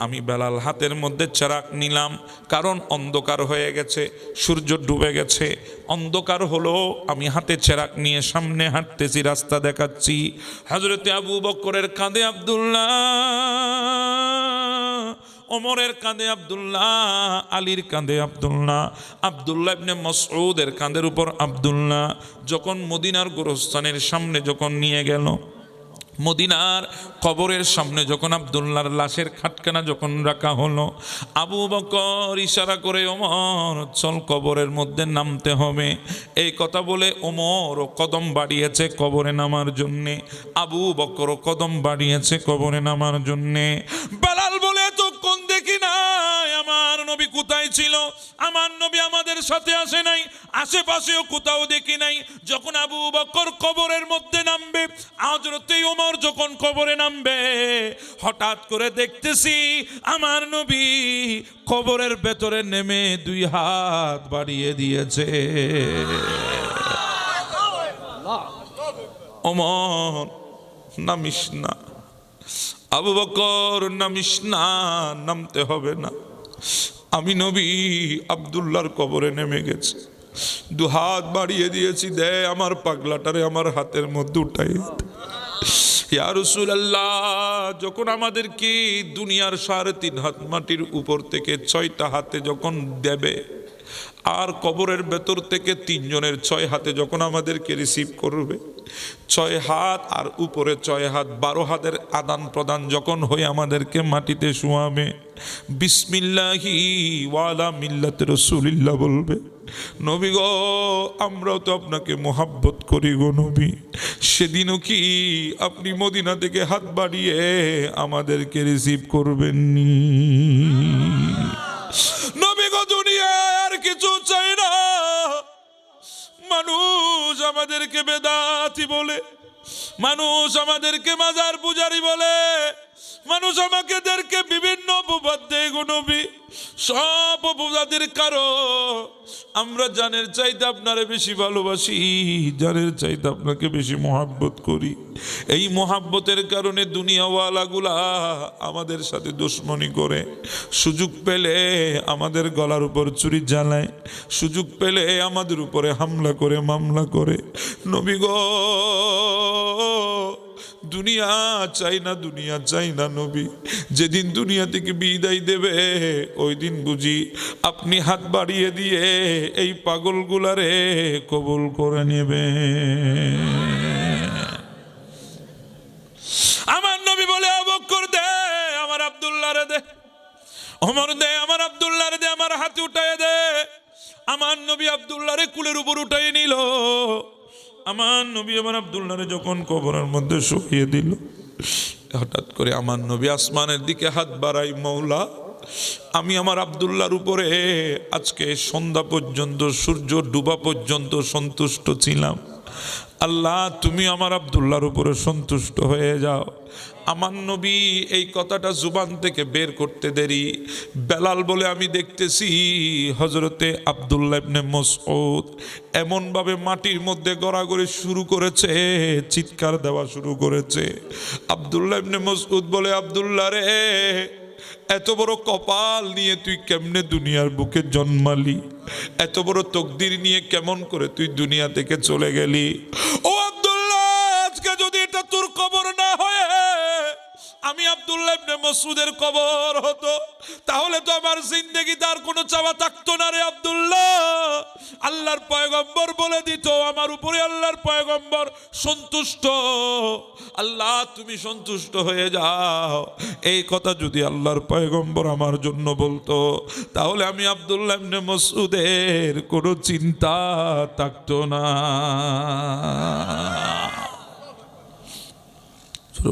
আমি বেলাল হাতের মধ্যে চেরাক নিলাম, কারণ অন্ধকার হয়ে গেছে, সূর্য ডুবে গেছে, অন্ধকার হলো, আমি হাতে চেরাক নিয়ে সামনে হাঁটতেছি, রাস্তা দেখাচ্ছি। হযরতে আবু বকরের কাঁধে আব্দুল্লাহ, ওমরের কাঁধে আব্দুল্লাহ, আলীর কাঁধে আব্দুল্লাহ, আব্দুল্লাহ ইবনে মাসউদের কাঁধের উপর আব্দুল্লাহ। যখন মদিনার গোরস্থানের সামনে যখন নিয়ে গেল, মদিনার কবরের সামনে যখন আব্দুল্লাহর লাশের খাটখানা যখন রাখা হলো, আবু বকর ইশারা করে, ওমর চল কবরের মধ্যে নামতে হবে। এই কথা বলে ওমর কদম বাড়িয়েছে কবরে নামার জন্যে, আবু বকর কদম বাড়িয়েছে কবরে নামার জন্যে। বেলাল বলে এতক্ষণ দেখি নাই আমার নবী কোথায় ছিল, আমার নবী আমাদের সাথে আসে নাই, আশেপাশেও কোথাও দেখি নাই। যখন আবু বকর কবরের মধ্যে নামবে, হযরতে ওমর যখন কবরে নামবে, হঠাৎ করে দেখতেছি আমার নবী কবরের ভেতরে নেমে দুই হাত বাড়িয়ে দিয়েছে। ওমর নামিস না, আবু বকর নামিস না, নামতে হবে না, আমি নবী আব্দুল্লাহর কবরে নেমে গেছি, দু হাত বাড়িয়ে দিয়েছি, দে আমার পাগলাটারে আমার হাতের মধ্যে উঠাই। ইয়া রাসূলুল্লাহ, যখন আমাদেরকে দুনিয়ার 3.5 হাত মাটির উপর থেকে 6টা হাতে যখন দেবে, আর কবরের ভেতর থেকে 3 জনের 6 হাতে যখন আমাদেরকে রিসিভ করবে, 6 হাত আর উপরে 6 হাত, 12 হাতের আদান প্রদান যখন হয়ে আমাদেরকে মাটিতে শোয়াবে, বিসমিল্লাহি ওয়ালা মিল্লাতে রাসূলিল্লাহ বলবে, নবী গো আমরাও তো আপনাকে মোহাব্বত করি গো নবী, সেদিনও কি আপনি মদিনা থেকে হাত বাড়িয়ে আমাদেরকে রিসিভ করবেননি? নবী গো দুনিয়ায় আর কিছু চাই না। মানুষ আমাদেরকে বেদাতি বলে, মানুষ আমাদেরকে মাজার পূজারি বলে, মানুষ আমাদেরকে বিভিন্ন অপবাদ দেয় গো নবী, সব অপবাদের কারণ আমরা জানের চাইতে আপনারে বেশি ভালোবাসি, জানের চাইতে আপনাকে বেশি মোহাব্বত করি। এই মোহাব্বতের কারণে দুনিয়াওয়ালাগুলা আমাদের সাথে দুশমনি করে, সুযোগ পেলে আমাদের গলার উপর ছুরি জ্বালায়, সুযোগ পেলে আমাদের উপরে হামলা করে, মামলা করে। নবী গো দুনিয়া চাই না, দুনিয়া চাই না নবী, যেদিন দুনিয়া থেকে বিদায় দেবে ওই দিন বুঝি আপনি হাত বাড়িয়ে দিয়ে এই পাগলগুলারে কবুল করে নেবে। আমার নবী বলে, আবু বকর দে আমার আব্দুল্লাহরে দে, ওমর দে আমার আব্দুল্লাহরে দে, আমার হাতে উঠায় দে। আমার নবী আব্দুল্লাহরে কুলের উপর উঠাই নিল। আমার নবী আমার আব্দুল্লাহরে যখন কবরের মধ্যে শুইয়ে দিল, হঠাৎ করে আমার নবী আসমানের দিকে হাত বাড়াই, মৌলা আমি আমার আব্দুল্লাহর উপরে আজকে সন্ধ্যা পর্যন্ত, সূর্য ডুবা পর্যন্ত সন্তুষ্ট ছিলাম, আল্লাহ তুমি আমার আব্দুল্লাহর উপরে সন্তুষ্ট হয়ে যাও। আমার নবী এই কথাটা জুবান থেকে বের করতে দেরি, বেলাল বলে আমি দেখতেছি হযরতে আব্দুল্লাহ ইবনে মাসউদ এমনভাবে মাটির মধ্যে গড়াগড়ি শুরু করেছে, চিৎকার দেওয়া শুরু করেছে। আব্দুল্লাহ ইবনে মাসউদ বলে, আব্দুল্লাহ রে এত বড় কপাল নিয়ে তুই কেমনে দুনিয়ার বুকে জন্মালি, এত বড় তকদির নিয়ে কেমন করে তুই দুনিয়া থেকে চলে গেলি? ও আব্দুল্লাহ, আজকে যদি এটা তোর কবর না হয়ে আমি আব্দুল্লাহ ইবনে মাসউদের কবর হতো, তাহলে তো আমার জিন্দেগিতে আর কোনো চাওয়া থাকতো না রে আব্দুল্লাহ। আল্লাহর পয়গম্বর বলে দিত আমার উপরে আল্লাহর পয়গম্বর সন্তুষ্ট, আল্লাহ তুমি সন্তুষ্ট হয়ে যাও। এই কথা যদি আল্লাহর পয়গম্বর আমার জন্য বলতো, তাহলে আমি আব্দুল্লাহ ইবনে মাসউদের কোনো চিন্তা থাকতো না।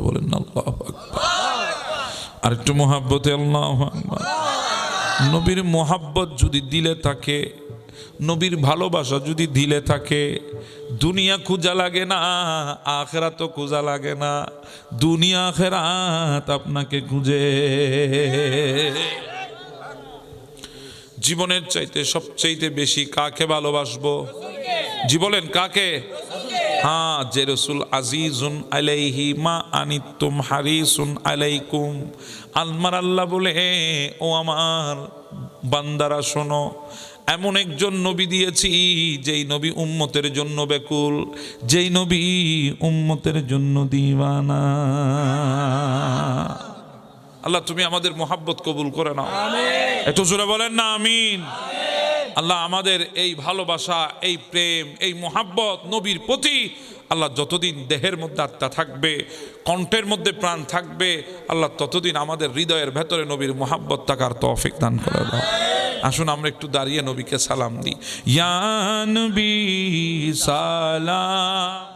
বলেন না আল্লাহু আকবার। আর একটু মোহাব্বতে আল্লাহু আকবার। নবীর মোহাব্বত যদি দিলে থাকে, নবীর ভালোবাসা যদি দিলে থাকে, দুনিয়া খোঁজা লাগে না, আখিরাতও খোঁজা লাগে না। দুনিয়া আখিরাত আপনাকে খুঁজে। জীবনের চাইতে সবচাইতে বেশি কাকে ভালোবাসবো? জি বলেন কাকে? হ্যাঁ, যে রসুল আজিজুন আলাইহি মা আনিতুম হারিসুন আলাইকুম। আলমার আল্লাহ বলে, ও আমার বান্দারা শোনো, এমন একজন নবী দিয়েছি যেই নবী উম্মতের জন্য ব্যাকুল, যেই নবী উম্মতের জন্য দিওয়ানা। আল্লাহ তুমি আমাদের মোহাব্বত কবুল করে নাও। একটু জোরে বলেন না আমিন। আল্লাহ আমাদের এই ভালোবাসা, এই প্রেম, এই মোহাব্বত নবীর প্রতি আল্লাহ যতদিন দেহের মধ্যে আত্মা থাকবে, কণ্ঠের মধ্যে প্রাণ থাকবে, আল্লাহ ততদিন আমাদের হৃদয়ের ভেতরে নবীর মোহাব্বত থাকার তৌফিক দান করে দাও। আসুন আমরা একটু দাঁড়িয়ে নবীকে সালাম দিই। ইয়া নবী সালাম